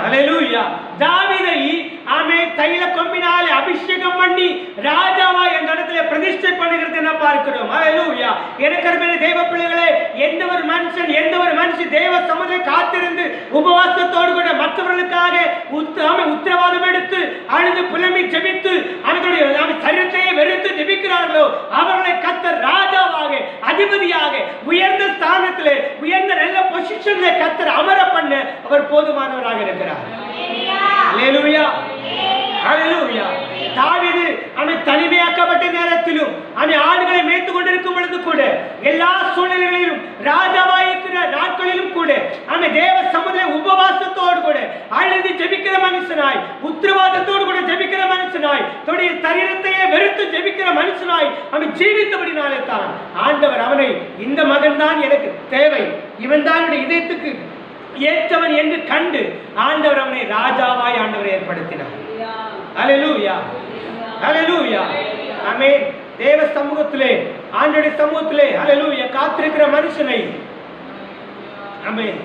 அல்லேலூயா. தாவீதை தைல கொம்பினாலே அபிஷேகம் பண்ணி ராஜாவா இந்த இடத்துல பிரதிஷ்டை பண்ணுகிறது என்ன பார்க்கிறோம். அல்லேலூயா. எனக்கருமையான தேவ பிள்ளைகளே, எந்த ஒரு மனுஷன் தேவ சமூகத்தை காத்திருந்து உபவாசத்தோடு கூட மற்றவர்களுக்காக உத்தரவாதம் எடுத்து அழுது புலம்பி ஜெபித்து அவர்களுடைய சரீரத்தையே வெறுத்து ஜெபிக்கிறார்களோ அவர்களை கர்த்தர் ராஜாவாக, அதிபதியாக, உயர்ந்த ஸ்தானத்திலே, உயர்ந்த நல்ல பொசிஷன்ல கர்த்தர் அமர பண்ண அவர் போதுமானவராக இருக்கிறார். அல்லேலூயா. அல்லேலூயா. தாவீது தனிமையாக்கப்பட்ட நேரத்திலும் ஆடுகளை மேய்த்து கொண்டிருக்கும் பொழுது கூட, எல்லா சூழ்நிலைகளிலும் ராஜாவாயிருக்கிற நாட்களிலும் கூட தேவ சமுதாய உபவாசத்தோடு கூட அழுது ஜெபிக்கிற மனுஷனாய், உத்தரவாதத்தோடு கூட ஜெபிக்கிற மனுஷனாய் மனுஷனாய் தன்னுடைய சரீரத்தையே வெறுத்து ஜெபிக்கிற மனுஷனாய் அவன் ஜீவித்தபடினாலே தான் ஆண்டவர் அவனை இந்த மகன் தான் எனக்கு தேவை, இவன் தான் என்னுடைய இதயத்துக்கு ஏற்றவன் என்று கண்டு ஆண்டவர் அவனை ராஜாவாய் ஆண்டவர் ஏற்படுத்தினார். அல்லேலூயா, அல்லேலூயா, ஆமென். தேவ சமூகத்திலே ஆண்டவருடைய சமூகத்திலே அல்லேலூயா காத்திருக்கிற மனுஷனை ஆமென்.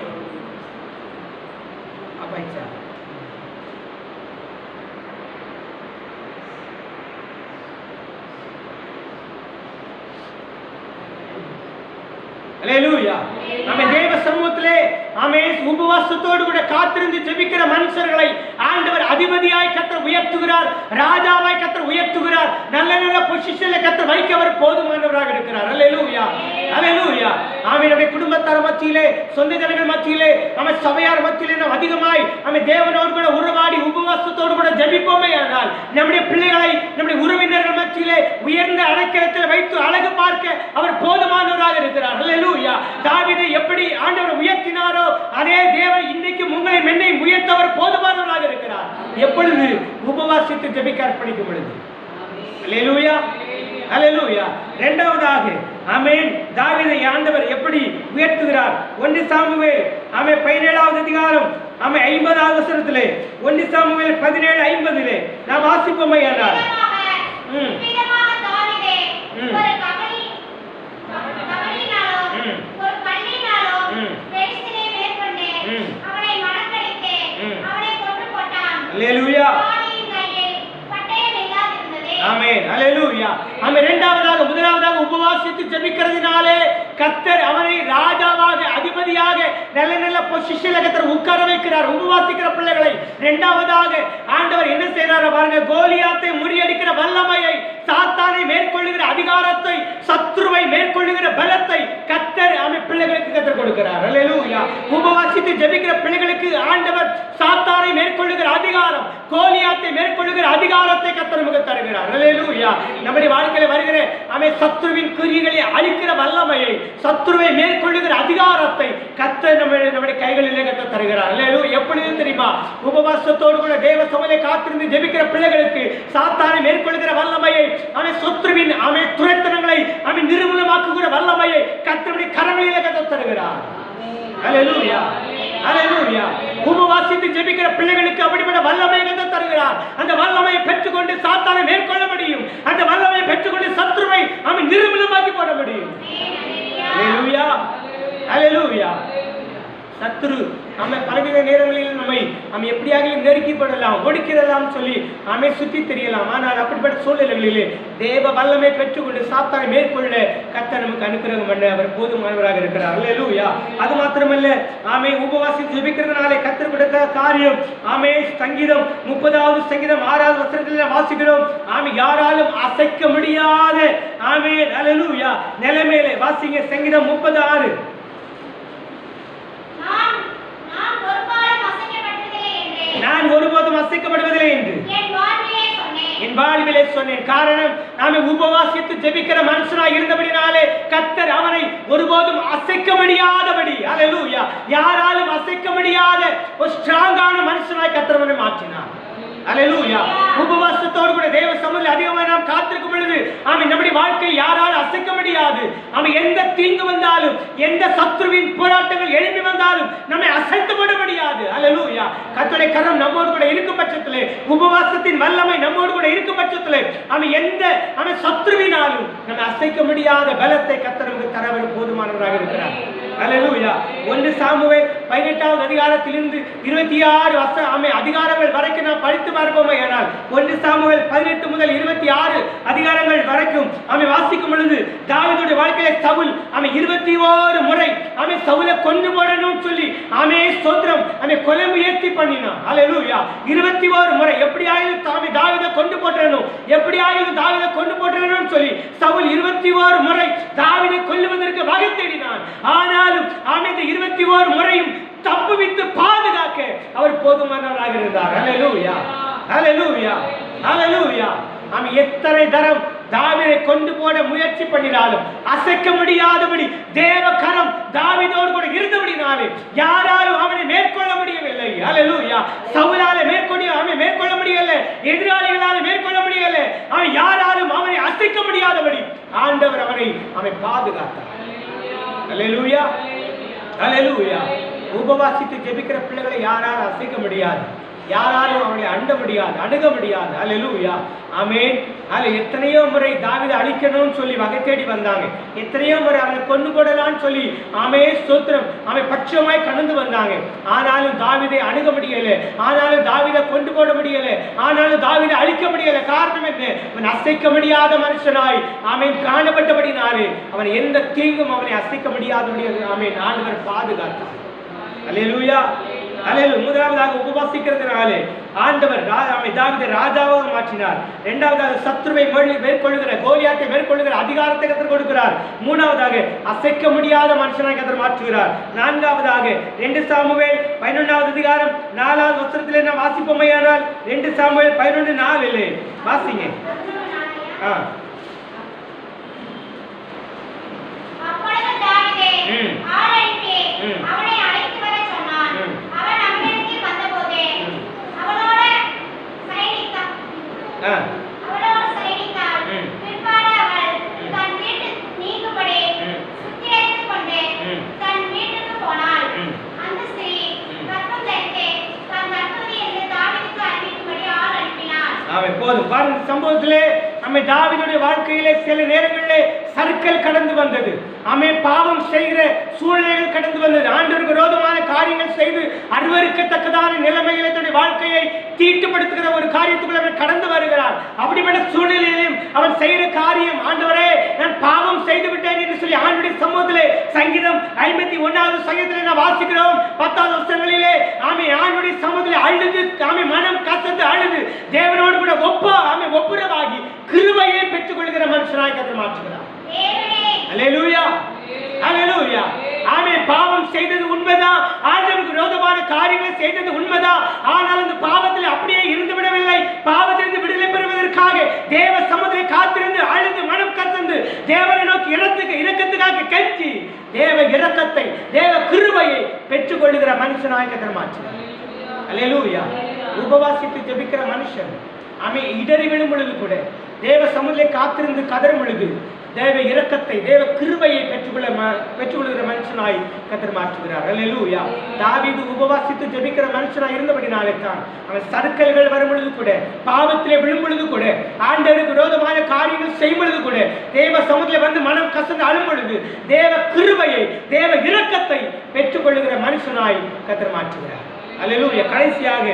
அப்பைச்சா அல்லேலூயா, ஆமென். தேவ சமூகத்திலே ஆமென் உபவாசத்தோடு கூட காத்திருந்து ஜெபிக்கிற மனுஷர்களை ஆண்டவர் அதிபதியாய் கர்த்தர் உயர்த்துகிறார், ராஜாவாய் கர்த்தர் உயர்த்துகிறார், நல்ல நல்ல பொசிஷன்ல கர்த்தர் வைக்க அவர் போதுமானவராக இருக்கிறார். அல்லேலூயா, அல்லேலூயா, ஆமென். நம்முடைய குடும்பத்தார் மத்தியிலே, சொந்த ஜனங்கள் மத்தியிலே, ஆமென், சபையார் மத்தியிலே நாம் அதிகமாய் ஆமென் தேவனோடு கூட உறவாடி உபவாசத்தோடு கூட ஜெபிப்போமே ஆனால் நம்முடைய பிள்ளைகளை நம்முடைய உறவினர்கள் மத்தியிலே உயர்ந்த அடைக்கலத்தில் வைத்து அழகு பார்க்க அவர் போதுமானவராக இருக்கிறார். அல்லேலூயா, தாவீதை எப்படி ஆண்டவர் உயர்த்தினாரோ அதே தேவன் இன்னைக்கு உங்களை மென்னை உயர்த்தவர் போதுமானவராக இருக்கிறார். எப்பொழுது உபவாசித்து ஜெபிக்க அர்ப்பணிக்கும் பொழுது. அல்லேலூயா, அல்லேலூயா. இரண்டாவதாக ஆமென் தாவீதை ஆண்டவர் எப்படி உயர்த்துகிறார்? 1 சாமுவேல் ஆமென் 17வது அதிகாரம் ஆமென் 50வது வசனத்திலே 1 சாமுவேல் 17:50 நாம் வாசிப்போமே ஆனால் அல்லேலூயா, ஆமென், அல்லேலூயா, ஆமென். இரண்டாவதாக முதலாவதாக உபவாசித்து ஜெபிக்கிறதுனாலே கர்த்தர் அவனை ராஜாவாக அதிபதியாக நல்ல நல்ல பொசிஷன்ல கர்த்தர் உட்கார வைக்கிறார் உபவாசிக்கிற பிள்ளைகளை. இரண்டாவதாக ஆண்டவர் என்ன செய்யறாரு பாருங்க, கோலியாத்தை முறியடிக்கிற வல்லமையை, சாத்தானை மேற்கொள்ளுகிற அதிகாரத்தை, சத்துருவை மேற்கொள்ளுகிற பலத்தை கர்த்தர் அவன் பிள்ளைகளுக்கு கர்த்தர் கொடுக்கிறார். அல்லேலூயா, உபவாசித்து ஜெபிக்கிற பிள்ளைகளுக்கு ஆண்டவர் சாத்தானை மேற்கொள்ளுகிற அதிகாரம், கோலியாத்தை மேற்கொள்ளுகிற அதிகாரத்தை கர்த்தர் நமக்கு தருகிறார். அல்லேலூயா, நம்முடைய வாழ்க்கையில வருகிற அவன் சத்துருவின் கிரியைகளை அழிக்கிற வல்லமையை, சத்துருவை மேற்கொள்ளுகிற அதிகாரத்தை கர்த்தர் நம்முடைய கைகளிலே கர்த்தர் தருகிறார். அல்லேலூயா, எப்பொழுது தெரியுமா? உபவாசத்தோடு கூட தேவ சபையிலே காத்திருந்து ஜெபிக்கிற பிள்ளைகளுக்கு சாத்தானை மேற்கொள்ளுகிற வல்லமையை, அவன் சத்துருவின் அவன் துரைத்தனங்களை அவன் நிர்மூலமாக்குகிற வல்லமையை கர்த்தருடைய கரங்களிலே கர்த்தர் தருகிறார். அல்லேலூயா, அல்லேலூயா. உபவாசித்து ஜெபிக்கிற பிள்ளைகளுக்கு அப்படிப்பட்ட வல்லமையை கர்த்தர் தருகிறார். அந்த வல்லமையை பெற்றுக்கொண்டு சாத்தானை மேற்கொள்ள முடியும். அந்த வல்லமையை பெற்றுக்கொண்டு சத்துருவை அவன் நிர்மூலமாக்கி போட முடியும். அல்லேலூயா, அல்லேலூயா. சத்துரு நம்ம பலவித நேரங்களில் நம்ம எப்படியாக நெருக்கிப்படலாம், ஒடுக்கிறலாம் சொல்லி அமை சுற்றி தெரியலாம். ஆனால் அப்படிப்பட்ட சூழ்நிலைகளிலே தேவ வல்லமை பெற்றுக்கொண்டு சாத்தானை மேற்கொள்ள கர்த்தர் நமக்கு அனுக்கிரகம் பண்ண அவர் போதுமானவராக இருக்கிறார். அல்லேலூயா. அது மாத்திரமல்ல, ஆமே உபவாசித்து ஜெபிக்கிறதுனாலே கர்த்தர் கொடுத்த காரியம். ஆமே சங்கீதம் 30வது சங்கீதம் 6வது வசனத்தில் வாசிக்கிறோம். ஆமே யாராலும் அசைக்க முடியாத ஆமே அல்லேலூயா நிலைமையிலே வாசிங்க. சங்கீதம் 30:6. நான் ஒருபோதும் அசைக்கப்படுவதில்லை என்று என் வாழ்விலே சொன்னேன். காரணம், நாம உபவாசித்து ஜெபிக்கிற மனுஷனாய் இருந்தபடினாலே கர்த்தர் அவனை ஒருபோதும் அசைக்க முடியாதபடி, அல்லேலூயா, யாராலும் அசைக்க முடியாத ஒரு ஸ்ட்ராங்கான மனுஷனாய் கர்த்தர் அவனை மாற்றினார். அல்லேலூயா. உபவாசத்தோடு கூட தேவ சமூகத்தில் அதிகமாக நாம் காத்திருக்கும் பொழுது ஆமென் நம்முடைய வாழ்க்கை யாராலும் அசைக்க முடியாது. ஆமென் எந்த தீங்கு வந்தாலும், எந்த சத்துருவின் போராட்டங்கள் எழுப்பி வந்தாலும் நம்மை அசைத்து விட முடியாது. அல்லேலூயா. கர்த்தருடைய கரம் நம்மோடு கூட இருக்கும் பட்சத்திலே, உபவாசத்தின் வல்லமை நம்மோடு கூட இருக்கும் பட்சத்திலே ஆமென் எந்த ஆமென் சத்துருவினாலும் நம்மை அசைக்க முடியாத பலத்தை கர்த்தர் நமக்கு தரவர் போதுமானவராக இருக்கிறார். அல்லேலூயா. 1 சாமுவேல் 18வது அதிகாரத்திலிருந்து 26 ஆமென் அதிகாரங்கள் வரைக்கும் நாம் படித்து பார்ப்போமே ஆனால் 1 சாமுவேல் 18 முதல் 26 அதிகாரங்கள் வரைக்கும் ஆமென் வாசிக்கும் பொழுது தாவீதுடைய வாழ்க்கையிலே சவுல் ஆமென் 21 முறை ஆமென் சவுலை கொன்று போடணும்னு சொல்லி ஆமென் ஸ்தோத்திரம் ஆமென் கொலை முயற்சி பண்ணினான். அல்லேலூயா. 21 முறை எப்படியாயிலும் தாவீதை கொண்டு போடணும், எப்படியாயிலும் தாவீதை கொண்டு போடணும்னு சொல்லி சவுல் 21 முறை தாவீதை கொல்லுவதற்கு வகை தேடினான். ஆனாலும் ஆமென் இந்த 21 முறையும் தப்புவித்து பாதுகாக்க அவர் போதுமானவராக இருந்தார். அல்லேலூயா, அல்லேலூயா, அல்லேலூயா. ஆமென் எத்தனை தரம் தாவீதை கொண்டு போட முயற்சி பண்ணினாலும் அசைக்க முடியாதபடி தேவ கரம் தாவீதோடு கூட இருந்தபடினாலே யாராலும் அவனை மேற்கொள்ள முடியவில்லை. அல்லேலூயா. சவுலாலே மேற்கொள்ள முடியல, எதிராளிகளால் மேற்கொள்ள முடியல, அவன் யாராலும் அவனை அசைக்க முடியாதபடி ஆண்டவர் அவனை பாதுகாத்தார். அல்லேலூயா, அல்லேலூயா. உபவாசித்து ஜெபிக்கிற பிள்ளைகளை யாராலும் அசைக்க முடியாது, யாராலும் அவனை அண்ட முடியாது, அணுக முடியாது. அல்லேலூயா, ஆமென். அதுல எத்தனையோ முறை தாவீதை அழிக்கணும்னு சொல்லி வகை தேடி வந்தாங்க, எத்தனையோ முறை அவனை கொண்டு போடலான்னு சொல்லி ஆமென் ஸ்தோத்திரம் அவன் பட்சமாய் கடந்து வந்தாங்க. ஆனாலும் தாவீதை அணுக முடியல, ஆனாலும் தாவீதை கொண்டு போட முடியல, ஆனாலும் தாவீதை அழிக்க முடியல. காரணம் என்ன? அவன் அசைக்க முடியாத மனுஷனாய் ஆமென் காணப்பட்டபடினாலே அவன் எந்த தீங்கும் அவனை அசைக்க முடியாதபடி ஆமென் ஆண்டவர் பாதுகாத்தார். அல்லேலூயா, அல்லேலூயா. முதலாவதாக உபவாசிக்கிறதுனாலே ஆண்டவர் தாவீதை ராஜாவாக மாற்றினார். இரண்டாவதாக சத்துருவை மேற்கொள்ளுகிற கோலியாத்தை மேற்கொள்ளுகிற அதிகாரத்தை கர்த்தர் கொடுக்கிறார். மூணாவதாக அசைக்க முடியாத மனுஷனாக கர்த்தர் மாற்றுகிறார். நான்காவதாக 2 சாமுவேல் 11வது அதிகாரம் 4வது வசனத்திலே நாம் வாசிப்போமேயானால் 2 சாமுவேல் 11:4 வாசிங்க. அப்பொழுது தாவீது ஆளழைத்து அவனை அழைத்து வரச் சொன்னான். அவன் அவனிடத்தில் வந்தபோது அவளோடு சயனித்தாள். பிற்பாடு அவள் தன் வீட்டு நீங்கும்படி சுத்திகரித்துக் கொண்டு தன் வீட்டுக்கு போனாள். அந்த ஸ்திரீ கர்ப்பம் தரித்து தன் கர்ப்பவதி என்று தாவீதுக்கு அறிவிக்கும்படி ஆள் அனுப்பினாள். போதும் பாருங்க. சம்பவத்திலே நம்ம தாவீதுடைய வாழ்க்கையிலே சில நேரங்களிலே சறுக்கல் கடந்து வந்தது. பாவம் செய்கிற சூழ்நிலைகள் கடந்து வந்தது. ஆண்டவருக்கு விரோதமான காரியங்கள் செய்து அருவருக்கத்தக்கதான நிலைமைகளை தன்னுடைய வாழ்க்கையை தீட்டுப்படுத்துகிற ஒரு காரியத்துக்குள்ள அவன் கடந்து வருகிறான். அப்படிப்பட்ட சூழ்நிலையிலும் அவன் செய்கிற காரியம், ஆண்டவரே நான் பாவம் செய்து விட்டேன் என்று சொல்லி ஆண்டவருடைய சமூகத்திலே சங்கீதம் 51வது சங்கீதத்திலே நான் வாசிக்கிறோம் 10வது வசனங்களிலே ஆண்டவருடைய சமூகத்திலே அழுது மனம் கசந்து அழுது தேவனோடு கூட ஒப்புரவாகி கிருபையை பெற்றுக் கொள்கிற மனுஷனாய் கர்த்தர் மாற்றுகிறார். அல்லேலூயா, அல்லேலூயா. ஆமென். பாவம் செய்தது உண்மைதான், ஆண்டவருக்கு விரோதமான காரியங்களை செய்தது உண்மைதான். ஆனால் அந்த பாவத்தில் அப்படியே இருந்து விடவில்லை. பாவத்திலிருந்து விடுதலை பெறுவதற்காக தேவ சமூகத்தை காத்திருந்து அழுது மனம் கசந்து தேவனை நோக்கி இரக்கத்துக்காக கெஞ்சி தேவ இரக்கத்தை தேவ கிருபையை பெற்றுக் கொள்ளுகிற மனுஷனாய் கர்த்தர் மாற்றுகிறார். அல்லேலூயா. உபவாசித்து ஜெபிக்கிற மனுஷன் இடறி விழும் பொழுது கூட தேவ சமூகத்தை காத்திருந்து கதறும் பொழுது தேவ இரக்கத்தை தேவ கிருபையை பெற்றுக்கொள்கிற மனுஷனாய் கர்த்தர் மாற்றுகிறார். அல்லேலூயா. தாவீது உபவாசித்து ஜெபிக்கிற மனுஷனாய் இருந்தபடினாலே தான் அவன் சறுக்கல்கள் வரும் பொழுது கூட பாவத்திலே விழும் பொழுது கூட ஆண்டவருக்கு விரோதமான காரியங்கள் செய்யும் பொழுது கூட தேவ சமூகத்தில் வந்து மனம் கசந்து அழும் பொழுது தேவ கிருபையை தேவ இரக்கத்தை பெற்றுக்கொள்கிற மனுஷனாய் கர்த்தர் மாற்றுகிறார். அல்லேலூயா. கடைசியாக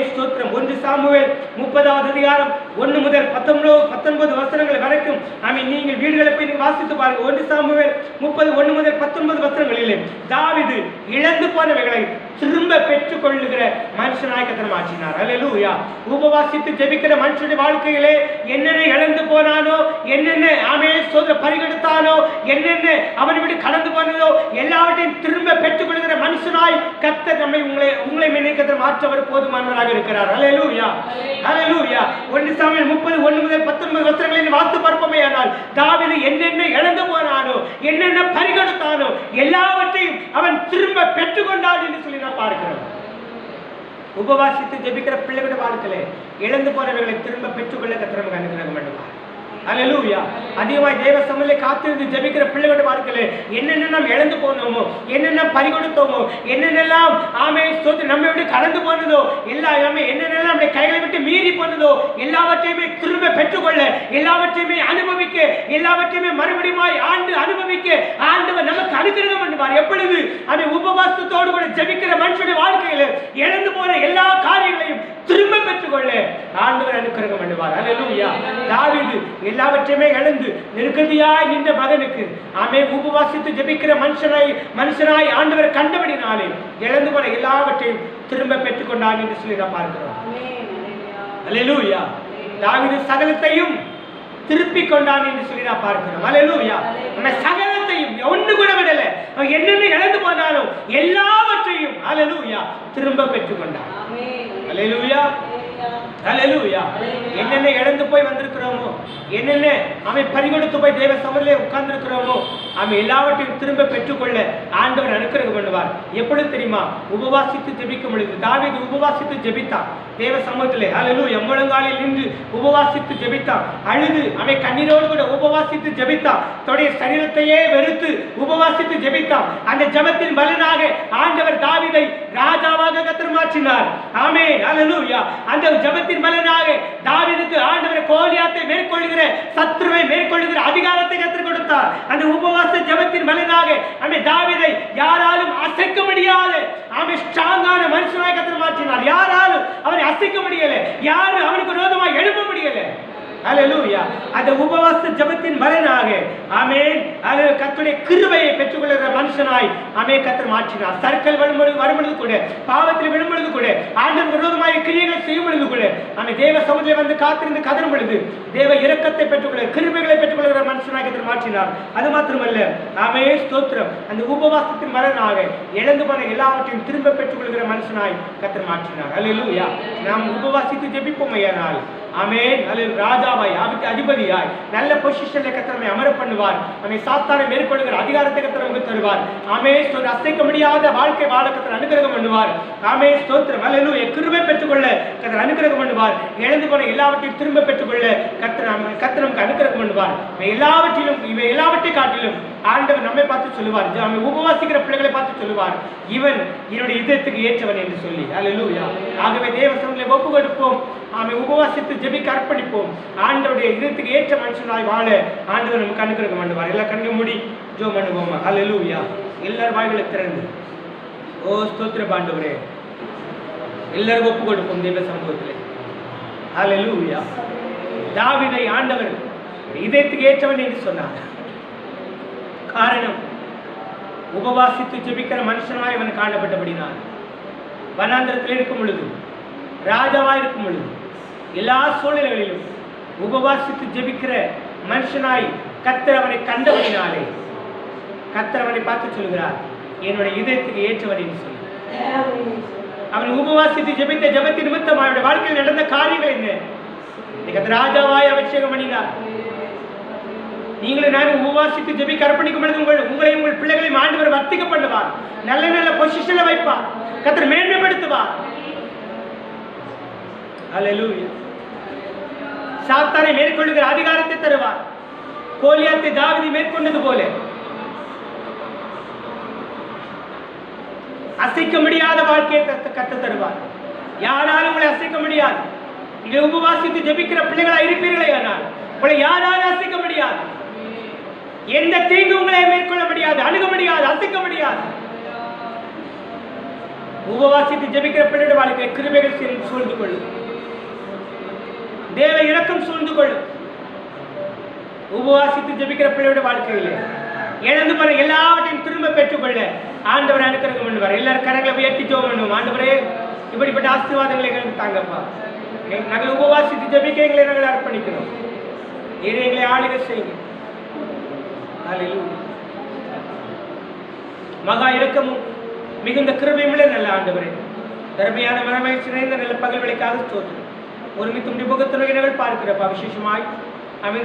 ஸ்தோத்திரம் 1 சாமுவேல் 30வது அதிகாரம் 1 முதல் 19 வசனங்கள் வரைக்கும் நீங்கள் வீடுகளை போய் நீங்க வாசித்து பாருங்க. 1 சாமுவேல் 30 1 முதல் 19 வசனங்களிலே தாவீது இழந்து போனவைகளை திரும்ப பெற்றுக் கொள்ளுகிற மனுஷனாய் கர்த்தர் மாற்றினார். அல்லேலூயா. உபவாசித்து ஜெபிக்கிற மனுஷனுடைய வாழ்க்கையிலே என்னென்ன இழந்து போனானோ, என்னென்ன ஸ்தோத்திரம் பறிகொடுத்தானோ, என்னென்ன அவனை விட்டு கடந்து போனதோ எல்லாவற்றையும் திரும்ப பெற்றுக் கொள்கிற மனுஷனாய் கர்த்தர் நம்மை உங்களை கர்த்தர் மாற்றவர் போதுமானவராக இருக்கிறார். அல்லேலூயா, அல்லேலூயா. 1 சாமுவேல் 30 1 முதல் 19 வசனங்களில் வாசித்து பார்ப்போமேயானால் தாவீது என்னென்ன இழந்து போனானோ, என்னென்ன பறிகொடுத்தானோ எல்லாவற்றையும் அவன் திரும்ப பெற்றுக்கொண்டான் என்று சொல்லி நான் பார்க்கிறோம். உபவாசித்து ஜெபிக்கிற பிள்ளைகளுடைய வாழ்க்கையிலே இழந்து போனவர்களை திரும்ப பெற்றுக்கொள்ள கர்த்தர் நமக்கு அனுகிரகம் பண்ணுவார். அல்லேலூயா. அதிகமாய் தேவ சமூகத்திலே காத்திருந்து ஜெபிக்கிற பிள்ளைகளுடைய வாழ்க்கையிலே என்னென்ன நாம் இழந்து போனோமோ, என்னென்ன பறிகொடுத்தோமோ, என்னென்னலாம் ஸ்தோத்திரம் நம்மை விட்டு கடந்து போனதோ எல்லாமே என்னென்னலாம் நம்முடைய கைகளை விட்டு மீறி போனதோ எல்லாவற்றையுமே திரும்ப பெற்றுக்கொள்ள, எல்லாவற்றையுமே அனுபவிக்க, எல்லாவற்றையுமே மறுபடியும் அனுபவிக்க ஆண்டவர் நமக்கு அனுகிரகம் பண்ணுவார். எப்பொழுது உபவாசத்தோடு கூட ஜெபிக்கிற மனுஷனுடைய வாழ்க்கையில இழந்து போன எல்லா காரியங்களையும் திரும்ப பெற்றுக்கொள்ள ஆண்டவர் அனுகிரகம் பண்ணுவார். அல்லேலூயா. தாவீது எல்லாவற்றையுமே இழந்து நெருக்கடியாய் நின்ற மகனுக்கு உபவாசித்து ஜெபிக்கிற மனுஷனாய் ஆண்டவர் கண்டபடினாலே இழந்து போன எல்லாவற்றையும் திரும்ப பெற்றுக்கொண்டான் என்று சொல்லி நான் பார்க்கிறோம். அல்லேலூயா. தாவீது சகலத்தையும் திருப்பிக் கொண்டான் என்று சொல்லி நான் பார்க்கிறோம். அல்லேலூயா. நம்ம சகலத்தையும் ஒன்று கூட விடல, என்னென்ன இழந்து போனாலும் எல்லாவற்றையும் அல்லேலூயா திரும்ப பெற்றுக்கொண்டான். அல்லேலூயா. ஹல்லேலூயா. என்னென்ன இழந்து போய் வந்திருக்கிறோமோ, என்னென்ன அவன் பறிகொடுத்து போய் தேவ சமூகத்திலே உட்கார்ந்திருக்கிறோமோ, அவன் எல்லாவற்றையும் திரும்ப பெற்றுக்கொள்ள ஆண்டவர் அனுக்கிரகம் பண்ணுவார். எப்பொழுது தெரியுமா? உபவாசித்து ஜெபிக்கும் பொழுது. தாவீது உபவாசித்து ஜெபித்தான் தேவ சமூகத்திலே. ஹல்லேலூயா. முழங்காலில் நின்று உபவாசித்து ஜெபித்தான். அழுது அவன் கண்ணீரோடு கூட உபவாசித்து ஜெபித்தான். தன்னுடைய சரீரத்தையே வெறுத்து உபவாசித்து ஜெபித்தான். அந்த ஜெபத்தின் பலனாக ஆண்டவர் தாவீதை ராஜாவாக கர்த்தர் மாற்றினார். ஆமென். ஹல்லேலூயா. அந்த ஜெபத்தின் பலனாக தாவீதுக்கு ஆண்டவர் கோலியாத்தை மேற்கொள்ளுகிற, சத்துருவை மேற்கொள்ளுகிற அதிகாரத்தை கர்த்தர் கொடுத்தார். அந்த உபவாச ஜெபத்தின் பலனாக அவன் தாவீதை யாராலும் அசைக்க முடியாத ஸ்ட்ராங்கான மனுஷனாக கர்த்தர் மாற்றினார். யாராலும் அவனை அசைக்க முடியல, யாரும் அவனுக்கு விரோதமாக எழுப்ப முடியல. ஹல்லேலூயா. அந்த உபவாச ஜெபத்தின் பலனாக ஆமென் கர்த்தருடைய கிருபையை பெற்றுக்கொள்கிற மனுஷனாய் கர்த்தர் மாற்றினார். சர்க்கல் வரும்பொழுது கூட, பாவத்தில் விழும்பொழுது கூட, ஆண்டவர் விரோதமாக கிரியைகளை செய்யும் பொழுது கூட தேவ சமூகத்தில் வந்து காத்திருந்து கதறும் பொழுது தேவ இரக்கத்தை பெற்றுக்கொள்ள, கிருபைகளை பெற்றுக்கொள்கிற மனுஷனாய் கர்த்தர் மாற்றினார். அது மாத்திரமல்ல, ஸ்தோத்திரம், அந்த உபவாசத்தின் பலனாக இழந்து போன எல்லாவற்றையும் திரும்ப பெற்றுக்கொள்கிற மனுஷனாய் கர்த்தர் மாற்றினார். ஹல்லேலூயா. நாம் உபவாசித்து ஜெபிப்போம் ஐயானால் ஆமென். ராஜாவாய் அதிபதியாய் நல்ல பொசிஷன்ல கர்த்தர் அமர பண்ணுவார். சாத்தானை மேற்கொள்ளுகிற அதிகாரத்தை கர்த்தர் நமக்கு தருவார். ஆமென். அசைக்க முடியாத வாழ்க்கை வாழ கர்த்தர் அனுக்கிரகம் பண்ணுவார். ஆமென். ஸ்தோத்திரம். ஹல்லேலூயா. கிருபை பெற்றுக்கொள்ள கர்த்தர் அனுக்கிரகம் பண்ணுவார். இழந்து போன எல்லாவற்றையும் திரும்ப பெற்றுக்கொள்ள கர்த்தர் நமக்கு அனுக்கிரகம் பண்ணுவார். இவை எல்லாவற்றை காட்டிலும் ஆண்டவர் நம்மை பார்த்து சொல்லுவார், உபவாசிக்கிற பிள்ளைகளை பார்த்து சொல்லுவார், இவன் என்னுடைய இதயத்துக்கு ஏற்றவன் என்று சொல்லி. ஹல்லேலூயா. ஆகவே தேவ சமூகத்திலே ஒப்பு கொடுப்போம். உபவாசித்து ஜெபிக்க அர்ப்பணிப்போம். ஆண்டவருடைய இதயத்துக்கு ஏற்ற மனுஷனாய் வாழ ஆண்டவர் நமக்கு அனுக்கிரகம் பண்ணுவார். எல்லா கண்ணு மூடி ஜெபம் பண்ணுவோமா? ஹல்லேலூயா. எல்லாரும் வாய்களை திறந்து ஸ்தோத்திரம் ஆண்டவரே, எல்லாரும் ஒப்பு கொடுப்போம் தேவ சமூகத்திலே. ஹல்லேலூயா. தாவீதை ஆண்டவர் இதயத்துக்கு ஏற்றவன் என்று சொன்னார். காரணம், உபவாசித்து ஜெபிக்கிற மனுஷனாய் அவன் காணப்பட்டபடினார். வனாந்தரத்தில் இருக்கும் பொழுது, ராஜாவாய் இருக்கும் பொழுது, எல்லா சூழ்நிலைகளிலும் உபவாசித்து ஜெபிக்கிற மனுஷனாய் கர்த்தர் அவனை கண்டபடினாலே கர்த்தர் அவனை பார்த்து சொல்கிறார், என்னுடைய இதயத்துக்கு ஏற்றவன் என்று சொல்லி. அவன் உபவாசித்து ஜெபித்த ஜெபத்தின் நிமித்தம் அவனுடைய வாழ்க்கையில் நடந்த காரியங்கள் என்ன? ராஜாவாய் அபிஷேகம் பண்ணினார். நீங்களும் நானும் உபவாசித்து ஜெபிக்க அர்ப்பணிக்கும் பொழுது உங்களையும் உங்கள் பிள்ளைகளையும் ஆண்டவர் வர்த்திக்க பண்ணுவார். நல்ல நல்ல பொசிஷன்ல வைப்பார். கர்த்தர் மேன்மைப்படுத்துவார். ஹல்லேலூயா. சாத்தானை மேற்கொள்ளுகிற அதிகாரத்தை தருவார். கோலியாத்தை தாவீது மேற்கொண்டது போல அசைக்க முடியாத வாழ்க்கையை கர்த்தர் தருவார். யாராலும் உங்களை அசைக்க முடியாது. நீங்கள் உபவாசித்து ஜெபிக்கிற பிள்ளைகளா இருப்பீர்களே, ஆனால் உங்களை யாராலும் அசைக்க முடியாது. எந்த தீங்கு உங்களை மேற்கொள்ள முடியாது, அணுக முடியாது, அசைக்க முடியாது. உபவாசித்து ஜெபிக்கிற பிள்ளைகளுடைய வாழ்க்கை கிருபைகள் சூழ்ந்து கொள்ளும். தேவ இரக்கம் சூழ்ந்து கொள்ளும். உபவாசித்து ஜெபிக்கிற பிள்ளைகளுடைய வாழ்க்கையில இழந்து போற எல்லாவற்றையும் திரும்ப பெற்றுக்கொள்ள ஆண்டவர் அனுக்கிரகம் பண்ணுவார். எல்லாரும் கரங்களை உயர்த்தி ஜெபம் பண்ணுவோம். ஆண்டவரே, இப்படிப்பட்ட ஆசீர்வாதங்களை எங்களுக்கு தாங்கப்பா. நாங்கள் உபவாசித்து ஜெபிக்க எங்களை நாங்கள் அர்ப்பணிக்கிறோம். எங்களை ஆளுகை செய்யுங்க. மகா இரக்கமும் மிகுந்த கிருபையுள்ள நல்ல ஆண்டவரே, தர்மையான மனமகிழ்ச்சி நிறைந்த நல்ல பகல் வேளைக்காக ஸ்தோத்திரம். ஒருமித்து உடைய முகத்துணர்வை நாங்கள் பார்க்கிறப்பா. விசேஷமாய்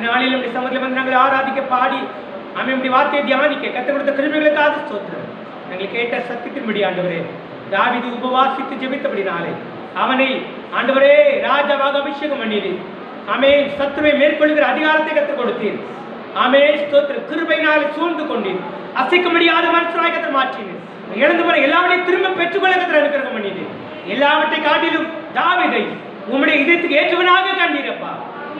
நாளில் நம்முடைய சமூகத்தில் வந்து நாங்கள் ஆராதிக்க, பாடி நம்முடைய வார்த்தையை தியானிக்க கற்றுக் கொடுத்த கிருபைகளுக்காக ஸ்தோத்திரம். நாங்கள் கேட்ட சத்தியத்தின்படி ஆண்டவரே, தாவீது உபவாசித்து ஜெபித்தபடினாலே அவனை ஆண்டவரே ராஜாவாக அபிஷேகம் பண்ணியது. ஆமென். சத்துருவை மேற்கொள்கிற அதிகாரத்தை கற்றுக் கொடுத்தீர். ஆமென். ஸ்தோத்திரம். கிருபையினால் சூழ்ந்து கொண்டீர். அசைக்க முடியாத மனுஷனாய் கர்த்தர் மாற்றினீர். இழந்து போன எல்லாவற்றையும் திரும்ப பெற்றுக்கொள்ள கர்த்தர் அனுக்கிரகம் பண்ணினீர். எல்லாவற்றை காட்டிலும் தாவீதை உம்முடைய இதயத்துக்கு ஏற்றவனாக கண்டீரப்பா.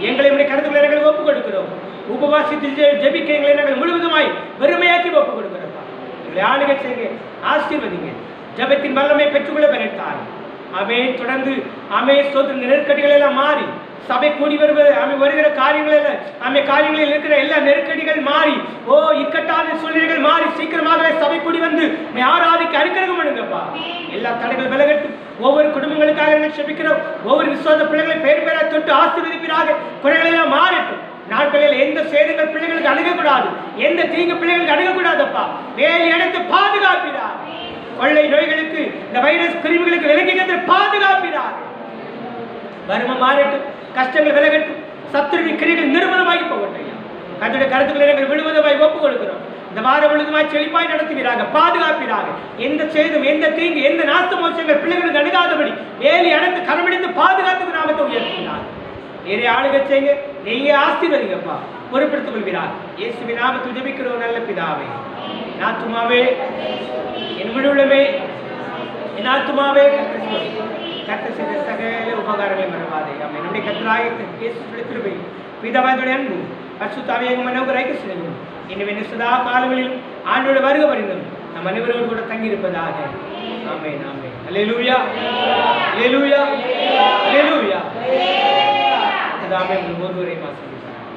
எங்களை உடைய கருத்துக்களை நாங்கள் ஒப்புக் கொடுக்கிறோம். உபவாசித்து ஜெபிக்க எங்களை நாங்கள் முழுவதுமாய் வெறுமையாக்கி ஒப்புக் கொடுக்கிறோம்ப்பா. எங்களை ஆளுகை செய்ய ஆசீர்வதிங்க. ஜெபத்தின் வல்லமை பெற்றுக்கொள்ள பெறத்தார். தொடர்ந்து ஸ்தோத்திரம். நெருக்கடிகள் எல்லாம் மாறி சபை கூடி வருகிற காரியங்களில் இருக்கிற எல்லா நெருக்கடிகள் மாறி, இக்கட்டான சூழ்நிலைகள் மாறி சீக்கிரமாகவே சபை கூடி வந்து ஆராதிக்க அனுக்கிரகம் பண்ணுங்கப்பா. எல்லா தடைகள் விலகட்டும். ஒவ்வொரு குடும்பங்களுக்காக செபிக்கிறோம். ஒவ்வொரு விசுவாச பிள்ளைகளை பேர் பேரா தொட்டு ஆசீர்வதிப்பீராக. குறைகள் எல்லாம் மாறட்டும். நாட்களில் எந்த சேதங்கள் பிள்ளைகளுக்கு அணுகக்கூடாது, எந்த தீங்கு பிள்ளைகளுக்கு அணுகக்கூடாதப்பா. வேலை அடைத்து பாதுகாப்பீராக. கொள்ளை நோய்களுக்கு, இந்த வைரஸ் கிருமிகளுக்கு விலக்கி பாதுகாப்பீராக. வறுமை மாறட்டும், கஷ்டங்கள் விலகட்டும், சத்துருவின் கிரிகள் நிர்மலமாகி போகட்டும் ஐயா. கர்த்தருடைய கருத்துக்களை நாங்கள் விழுவதமாய் ஒப்புக் கொடுக்கிறோம். இந்த வாரம் முழுதுமாய் செழிப்பாய் நடத்துவீராக, பாதுகாப்பீராக. எந்த சேதம், எந்த தீங்கு, எந்த நாச மோசங்கள் பிள்ளைகளுக்கு அணுகாதபடி வேலி அடைத்து கரமிடித்து பாதுகாத்து நாமத்தை உயர்த்துகிறார். வேற ஆளுகை செய்யுங்க, நீங்க ஆசீர்வதிங்கப்பா, பொறுப்படுத்திக் கொள்கிறார். இயேசுவின் நாமத்தில் ஜெபிக்கிறோம் நல்ல பிதாவே. என் ஆத்துமாவே, என் விழுமே, என் ஆத்துமாவே கர்த்தர் செய்த சகல உபகாரங்களை மறவாதே. ஆமென். நம்முடைய கர்த்தராகிய இயேசுவின் கிருபை, பிதாவாகிய அன்பு, பரிசுத்த ஆவியானவரின் அனுகிரகம் ஐக்கியம் இன்னும் சதா காலங்களிலும் ஆண்டோட வருகை வருந்தும் நம் அனைவரோடு கூட தங்கி இருப்பதாக. ஆமென் ஆமென். அல்லேலூயா அல்லேலூயா அல்லேலூயா. கர்த்தர் ஒருவரை ஆசீர்வதிப்பார்.